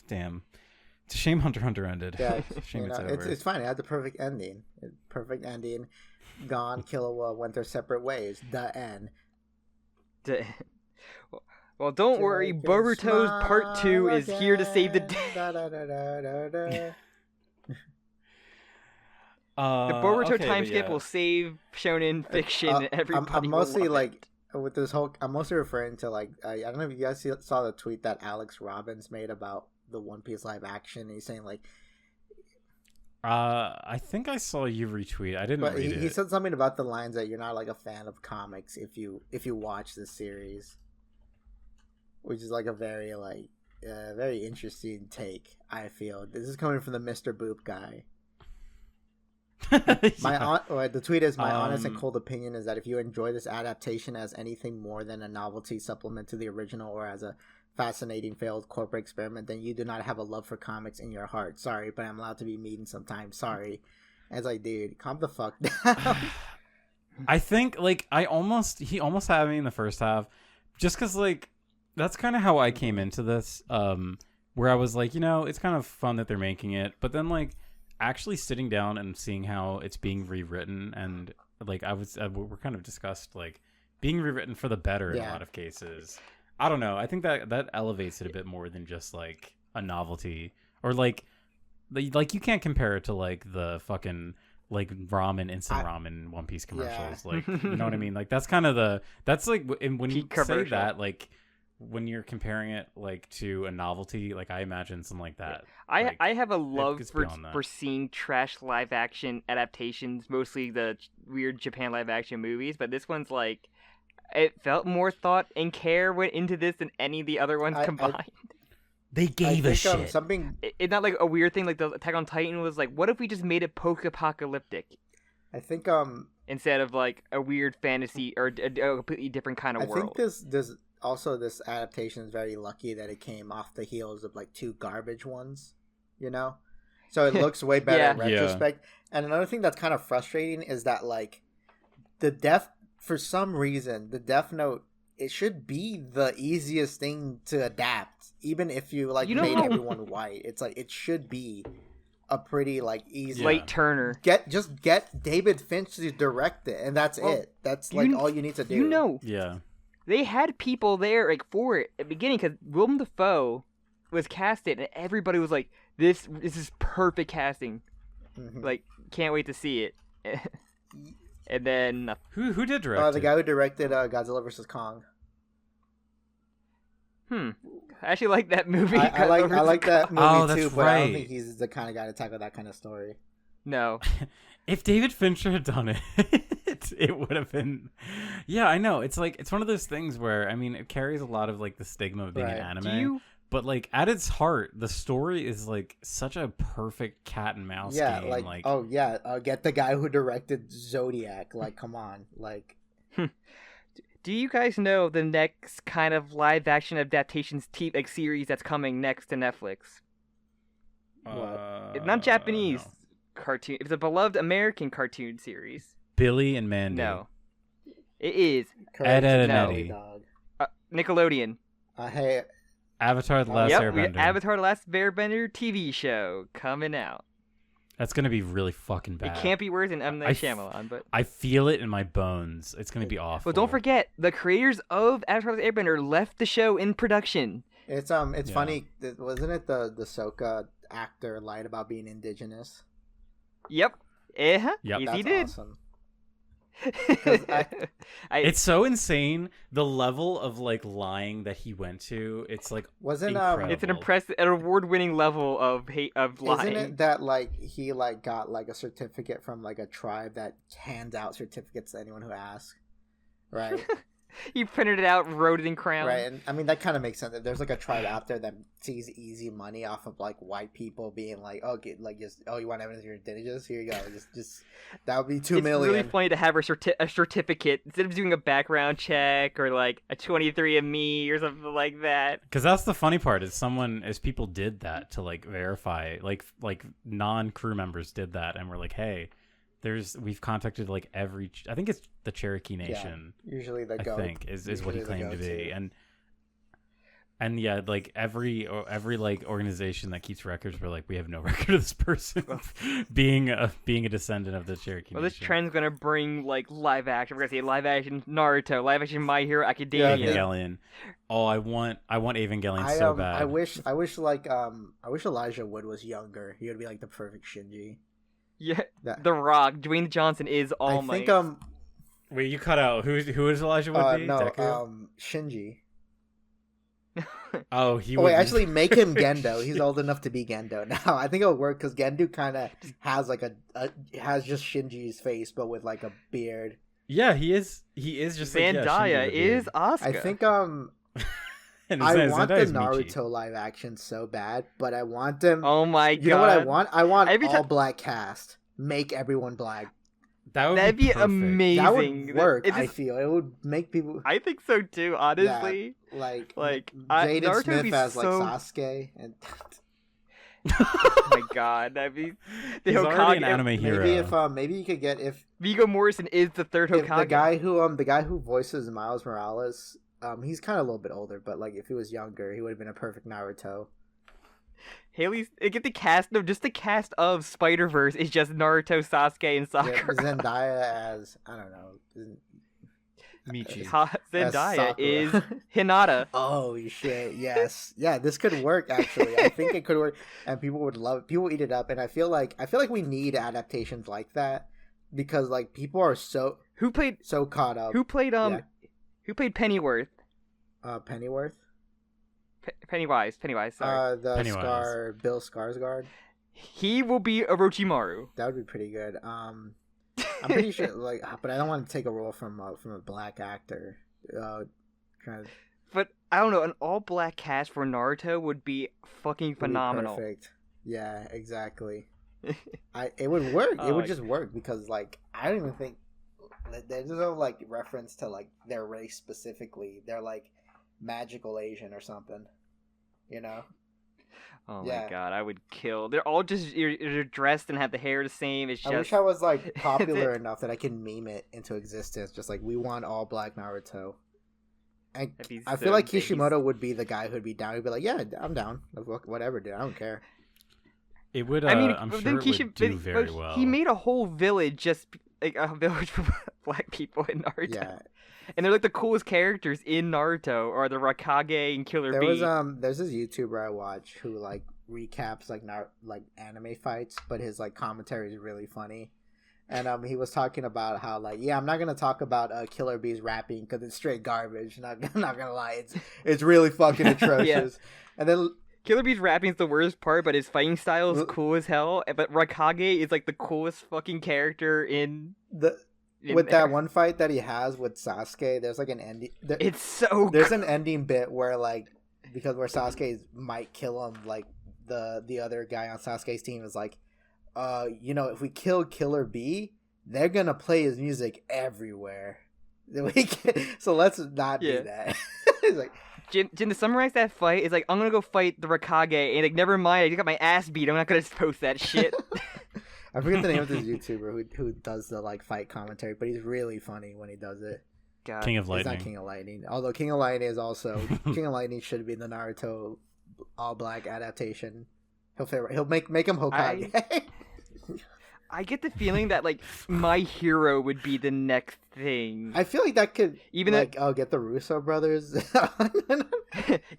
Damn, it's a shame Hunter x Hunter ended. Yeah, shame it's over. It's fine. It had the perfect ending. Gone. Killua went their separate ways. The end. Well, don't worry. Boruto's Part 2 is here to save the day. The Boruto time skip will save shonen fiction and everybody. I'm mostly like with this whole. I'm mostly referring to like I don't know if you guys saw the tweet that Alex Robbins made about the One Piece live action. He's saying like I think I saw you retweet. I didn't read it. He said something about the lines that you're not like a fan of comics if you watch this series, which is like a very very interesting take. I feel this is coming from the Mr. Boop guy. The tweet is my honest and cold opinion is that if you enjoy this adaptation as anything more than a novelty supplement to the original or as a fascinating failed corporate experiment, then you do not have a love for comics in your heart. Sorry, but I'm allowed to be mean sometimes. Sorry. And it's like, dude, calm the fuck down. I think like he almost had me in the first half, just because like that's kind of how I came into this, where I was like, it's kind of fun that they're making it, but then like actually sitting down and seeing how it's being rewritten, and like we're kind of discussed like being rewritten for the better in a lot of cases. I don't know. I think that elevates it a bit more than just like a novelty, or like you can't compare it to like the fucking like instant ramen One Piece commercials. Yeah. Like, you know what I mean? Like that's kind of that's like when you say that, like when you're comparing it like to a novelty, like I imagine something like that. I have a love for seeing trash live action adaptations, mostly the weird Japan live action movies, but this one's like, it felt more thought and care went into this than any of the other ones combined. They gave a shit. It's not like a weird thing like the Attack on Titan was like, what if we just made it post-apocalyptic? I think instead of like a weird fantasy or a completely different kind of world. I think this adaptation is very lucky that it came off the heels of like two garbage ones, so it looks way better in retrospect. And another thing that's kind of frustrating is that like for some reason the Death Note, it should be the easiest thing to adapt, even if you like made everyone white. It's like it should be a pretty like easy Slate Turner. Get David Finch to direct it, and that's it. That's like all you need to do. Yeah. They had people there like for it at the beginning because Willem Dafoe was casted, and everybody was like, "This is perfect casting." Mm-hmm. Like, can't wait to see it. And then who did direct? The guy who directed Godzilla vs. Kong. I actually like that movie. I like that movie too, but I don't think he's the kind of guy to tackle that kind of story. No. If David Fincher had done it, it would have been. Yeah, I know. It's like it's one of those things where I mean, it carries a lot of like the stigma of being an anime. But like at its heart, the story is like such a perfect cat and mouse game. Like get the guy who directed Zodiac. Like, come on, like. Do you guys know the next kind of live action adaptations series that's coming next to Netflix? It's not Japanese cartoon. It's a beloved American cartoon series. Billy and Mandy. No, it is Ed, and Eddie. Nickelodeon. Hey. Avatar: The Last Airbender. Avatar: The Last Airbender TV show coming out. That's gonna be really fucking bad. It can't be worse than M. Night Shyamalan, but I feel it in my bones. It's gonna be awful. Well, don't forget the creators of Avatar: The Airbender left the show in production. It's funny, wasn't it the Sokka actor lied about being indigenous? Yep. Yep. Yes, he did. Awesome. It's so insane the level of like lying that he went to. It's like incredible. It's an award-winning level of lying. Isn't it that like he like got like a certificate from like a tribe that hands out certificates to anyone who asks, right? He printed it out, wrote it in crayon. Right, and I mean that kind of makes sense. There's like a tribe out there that sees easy money off of like white people being like, you want evidence you're indigenous? Here you go. Just that would be $2 million. It's really funny to have a certificate instead of doing a background check or like a 23andMe or something like that. Because that's the funny part is people did that to like verify, like non-crew members did that and were like, hey. We've contacted like I think it's the Cherokee Nation. Yeah, usually the goat. I think is what he claimed to be, and yeah, like every like organization that keeps records were like, we have no record of this person being a descendant of the Cherokee Nation. Well, this trend's gonna bring like live action. We're gonna see live action Naruto, live action My Hero Academia. Evangelion. Oh, I want Evangelion so bad. I wish Elijah Wood was younger. He would be like the perfect Shinji. Yeah, The Rock, Dwayne Johnson is All Might. I think wait, you cut out. Who is Elijah Wood? No, Shinji. Oh, he. Oh wait, actually, make him Gendo. He's old enough to be Gendo now. I think it'll work because Gendo kind of has like has just Shinji's face, but with like a beard. Yeah, he is. He is just Zendaya is Asuka. I think I want the Naruto live action so bad, but I want them. Oh my god! You know what I want? I want all black cast. Make everyone black. That'd be amazing. That would work. I feel it would make people. I think so too. Honestly, yeah, like Jaden Naruto Smith as like Sasuke and. Oh my god, that'd be the He's Hokage an anime hero. Maybe you could get if Viggo Mortensen is the third Hokage. The guy who voices Miles Morales, he's kind of a little bit older, but like if he was younger, he would have been a perfect Naruto. Haley's get the cast. No, just the cast of Spider-Verse is just Naruto, Sasuke, and Sakura. Yeah, Zendaya as I don't know. Michi. Zendaya is Hinata. Oh shit! Yes, yeah. This could work. Actually, I think it could work, and people would love it. People would eat it up, and I feel like we need adaptations like that because like people are so caught up. Who played Pennyworth? Pennyworth. Pennywise. Sorry. Pennywise. Bill Skarsgård. He will be Orochimaru. That would be pretty good. I'm pretty sure, like, but I don't want to take a role from a black actor. But I don't know, an all-black cast for Naruto would be fucking phenomenal. Perfect. Yeah, exactly. It would work. It would just work because, like, I don't even think there's no like reference to like their race specifically. They're like magical Asian or something. You know. Oh my god, I would kill. They're all just you're dressed and have the hair the same. It's just... I wish I was like popular enough that I can meme it into existence. Just like we want all black Naruto. And I feel like Kishimoto would be the guy who'd be down. He'd be like, "Yeah, I'm down. Whatever, dude. I don't care." It would. I'm sure it would do very well. He made a whole village, just like a village for black people in Naruto. Yeah. And they're like the coolest characters in Naruto, or the Raikage and Killer Bee. There's this YouTuber I watch who like recaps like anime fights, but his like commentary is really funny. And he was talking about how like I'm not gonna talk about Killer Bee's rapping because it's straight garbage. I'm not gonna lie, it's really fucking atrocious. Yeah. And then Killer Bee's rapping is the worst part, but his fighting style is cool as hell. But Raikage is like the coolest fucking character in that one fight that he has with Sasuke, there's like an ending. It's so there's an ending bit where like where Sasuke might kill him, like the other guy on Sasuke's team is like, if we kill Killer Bee, they're gonna play his music everywhere. So let's not do that. It's like Jin, to summarize that fight is like, I'm gonna go fight the Raikage, and like, never mind, I just got my ass beat. I'm not gonna post that shit. I forget the name of this YouTuber who does the like fight commentary, but he's really funny when he does it. God. King of Lightning. He's not King of Lightning, although King of Lightning is also King of Lightning should be the Naruto all black adaptation. He'll make him Hokage. I get the feeling that like My Hero would be the next thing. I feel like that could get the Russo brothers.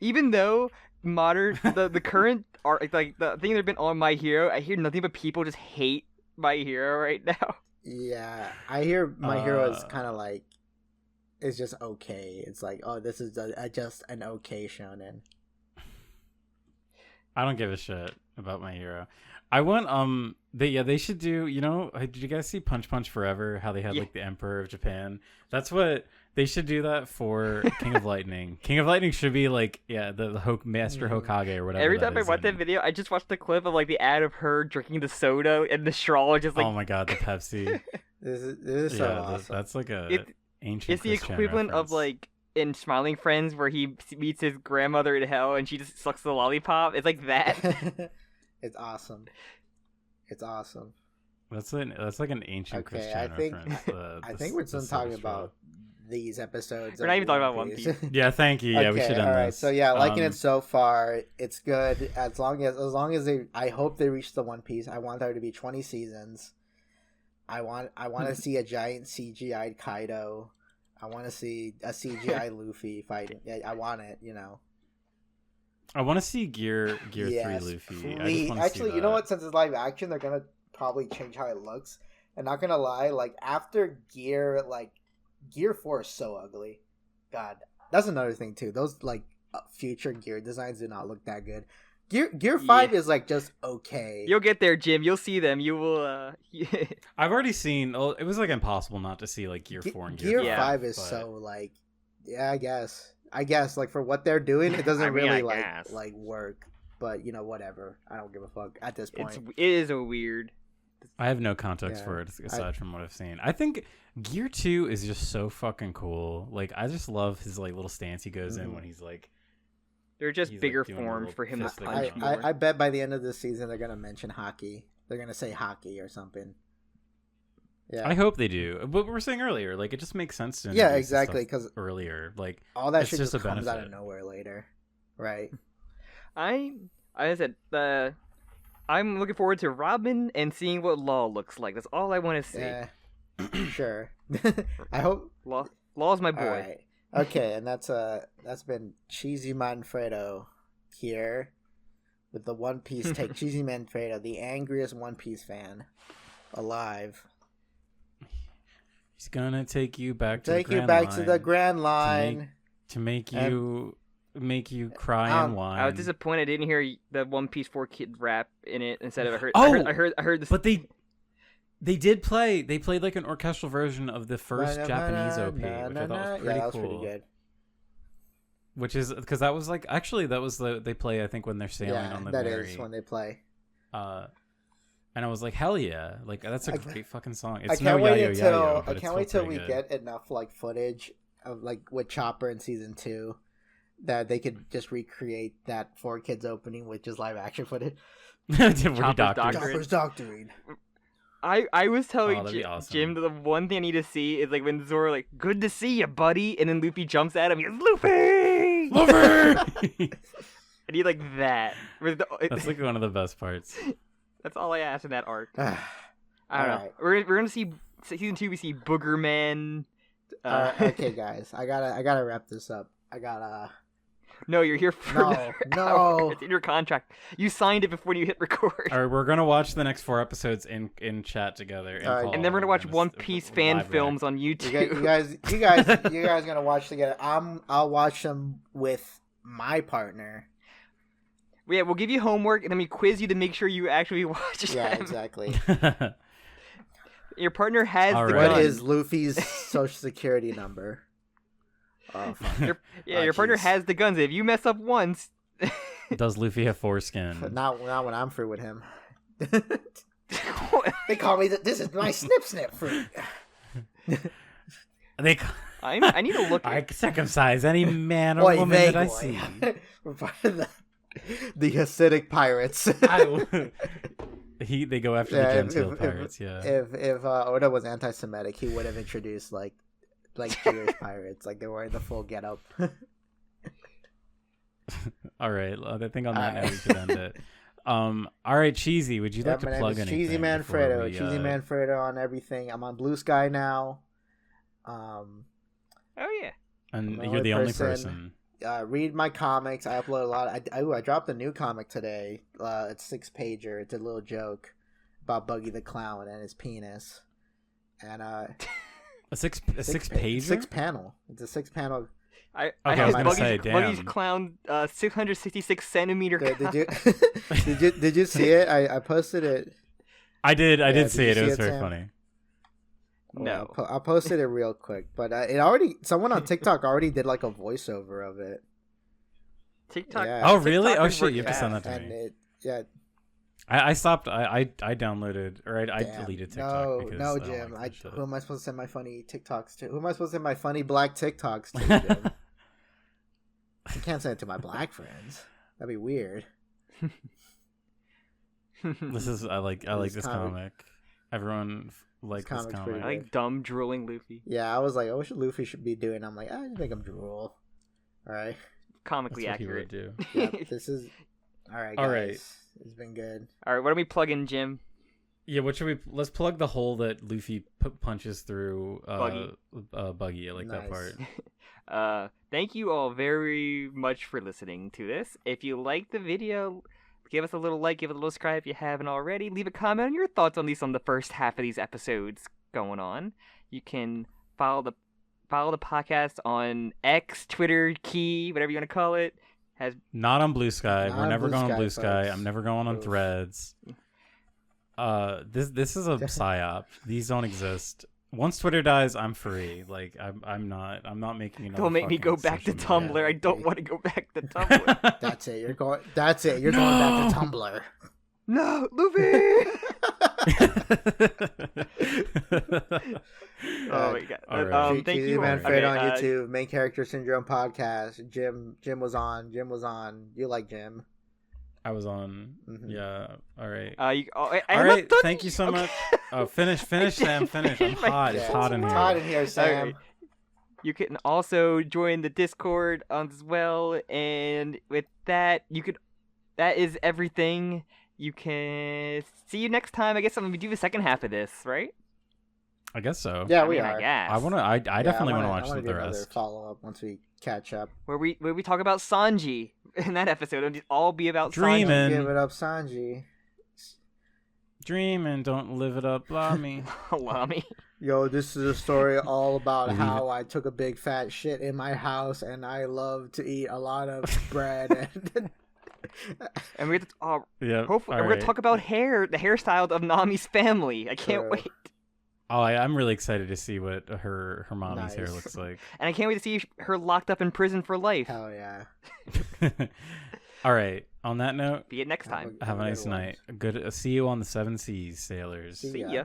Even though the current art, like the thing that's been on My Hero, I hear nothing but people just hate My Hero right now. Yeah, I hear My Hero is kind of like it's just okay. It's like, oh, this is just an okay shonen. I don't give a shit about My Hero. I want they should do, did you guys see Punch Punch Forever, how they had like the Emperor of Japan? That's what they should do that for King of Lightning. King of Lightning should be like the Master Hokage or whatever. Every time I watch that video, I just watch the clip of like the ad of her drinking the soda and the straw just like, oh my god, the Pepsi. this is so awesome. That's like ancient it's the equivalent reference. Of like in Smiling Friends where he meets his grandmother in hell and she just sucks the lollipop. It's like that. It's awesome. It's awesome. That's like an ancient Christian reference. I think we're done talking about these episodes. We're not even talking about One Piece. Yeah, thank you. Yeah, we should end this. So yeah, liking it so far. It's good as long as they. I hope they reach the One Piece. I want there to be 20 seasons. I want to see a giant CGI Kaido. I want to see a CGI Luffy fighting. I want it. I want to see Gear 3 Luffy. Actually, you know what? Since it's live action, they're gonna probably change how it looks. And not gonna lie, like after Gear 4 is so ugly. God, that's another thing too. Those like future gear designs do not look that good. Gear 5 is like just okay. You'll get there, Jim. You'll see them. You will. I've already seen. It was like impossible not to see like Gear 4 and Gear 5. 5 is so like, I guess like for what they're doing, it doesn't really like work. But whatever. I don't give a fuck at this point. It is a weird. I have no context for it aside from what I've seen. I think Gear 2 is just so fucking cool. Like I just love his like little stance he goes in when he's like. They're just bigger forms for him to punch more. I bet by the end of the season they're gonna mention hockey. They're gonna say hockey or something. Yeah, I hope they do. What we were saying earlier, like it just makes sense to exactly because earlier, like all that shit just comes out of nowhere later, right? I'm looking forward to Robin and seeing what Law looks like. That's all I want to see. Yeah, sure. I hope Law's my boy. All right. Okay, and that's been Cheesy Manfredo here with the One Piece take. Cheesy Manfredo, the angriest One Piece fan alive. He's gonna take you back to the Grand Line to make you cry and whine. I was disappointed I didn't hear the One Piece 4 Kid rap in it. Instead of I heard this. But they did play. They played like an orchestral version of the first Japanese OP, which I thought was pretty cool. Pretty good. Which is because that was like they play I think when they're sailing on the ferry. That is when they play. And I was like, hell yeah! Like that's a great fucking song. It's I can't wait till we get enough like footage of like with Chopper in season 2 that they could just recreate that 4 Kids opening with just live action footage. Chopper's doctoring. I was telling awesome. Jim the one thing I need to see is like when Zoro like, good to see you, buddy, and then Luffy jumps at him. He goes, Luffy! I need like that. That's like one of the best parts. That's all I asked in that arc. I don't know. We're gonna see season 2. We see Boogerman. Okay, guys, I gotta wrap this up. No, you're here for no. It's in your contract. You signed it before you hit record. All right, we're gonna watch the next 4 episodes in chat together, and then we're gonna watch One Piece fan films on YouTube. You guys gonna watch together. I'll watch them with my partner. Yeah, we'll give you homework, and then we quiz you to make sure you actually watch them. Yeah, exactly. Your partner has the gun. What is Luffy's social security number? Oh, fuck. Your partner has the guns. If you mess up once... Does Luffy have foreskin? Not when I'm through with him. They call me... This is my snip fruit. I need to look I circumcise any man or woman that I see. We're part of the Hasidic pirates. They go after the Gentile pirates, If Oda was anti-Semitic, he would have introduced like Jewish pirates, like they were in the full getup. All right, I think on that note we should end it. All right, Cheesy, would you like to plug anything? Cheesy Manfredo. Cheesy Manfredo on everything. I'm on Blue Sky now. Oh yeah. And you're the only person. Read my comics. I upload a lot. I dropped a new comic today. It's 6-pager. It's a little joke about Buggy the Clown and his penis. And a 6-pager? 6-panel. It's a 6-panel. I was gonna say, damn. Buggy's Clown, 666 centimeter. Did you see it? I posted it. I did see it. It was very funny. No, I posted it real quick, but someone on TikTok already did like a voiceover of it. TikTok. Yeah. Oh really? Oh shit! You have to send that to me. I stopped. I downloaded or I deleted TikTok. No, Jim. Who am I supposed to send my funny TikToks to? Who am I supposed to send my funny black TikToks to? Jim? I can't send it to my black friends. That'd be weird. I like this comic. Everyone likes this comic. I like dumb drooling Luffy. Yeah, I was like, what should Luffy be doing? I'm like, just make him drool. All right. Comically accurate. He would do. Yeah, this is all right. Guys. All right. It's been good. All right, what are we plugging, Jim? Yeah, let's plug the hole that Luffy punches through Buggy. I like that part. Thank you all very much for listening to this. If you like the video, give us a little like, give it a little subscribe if you haven't already. Leave a comment on your thoughts on the first half of these episodes going on. You can follow the follow the podcast on X, Twitter, Key, whatever you want to call it. Not on Blue Sky. We're never going on Blue Sky. Folks. I'm never going on Threads. This is a psyop. These don't exist. Once Twitter dies, I'm free. Like I'm not making another. Don't make me go back to Tumblr. I don't want to go back to Tumblr. That's it. You're going back to Tumblr. No, Luffy. Oh my god. Right. Thank you. Man Fred on YouTube. Main Character Syndrome podcast. Jim was on. You like Jim? I was on. Mm-hmm. Yeah. All right. All right. Thank you so much. Oh, finish, Sam. Finish. I'm hot. It's hot in here. It's hot in here, Sam. Right. You can also join the Discord as well, and with that, that is everything. You can see you next time. I guess we do the second half of this, right? I guess so. Yeah, we are. I guess. I definitely want to watch the rest. rest. Follow up once we catch up. Where we talk about Sanji in that episode. It'll all be about Dreamin'. Sanji. Give it up, Sanji. Dreaming, don't live it up, Lami. Lami. Yo, this is a story all about how I took a big fat shit in my house and I love to eat a lot of bread. And we're gonna, yeah, hopefully, we're gonna talk about the hairstyle of Nami's family. I can't wait. Oh, I'm really excited to see what her mommy's hair looks like. And I can't wait to see her locked up in prison for life. Hell yeah. All right. On that note, see you next time. Have a nice night. Good. See you on the 7 Seas, sailors. See ya.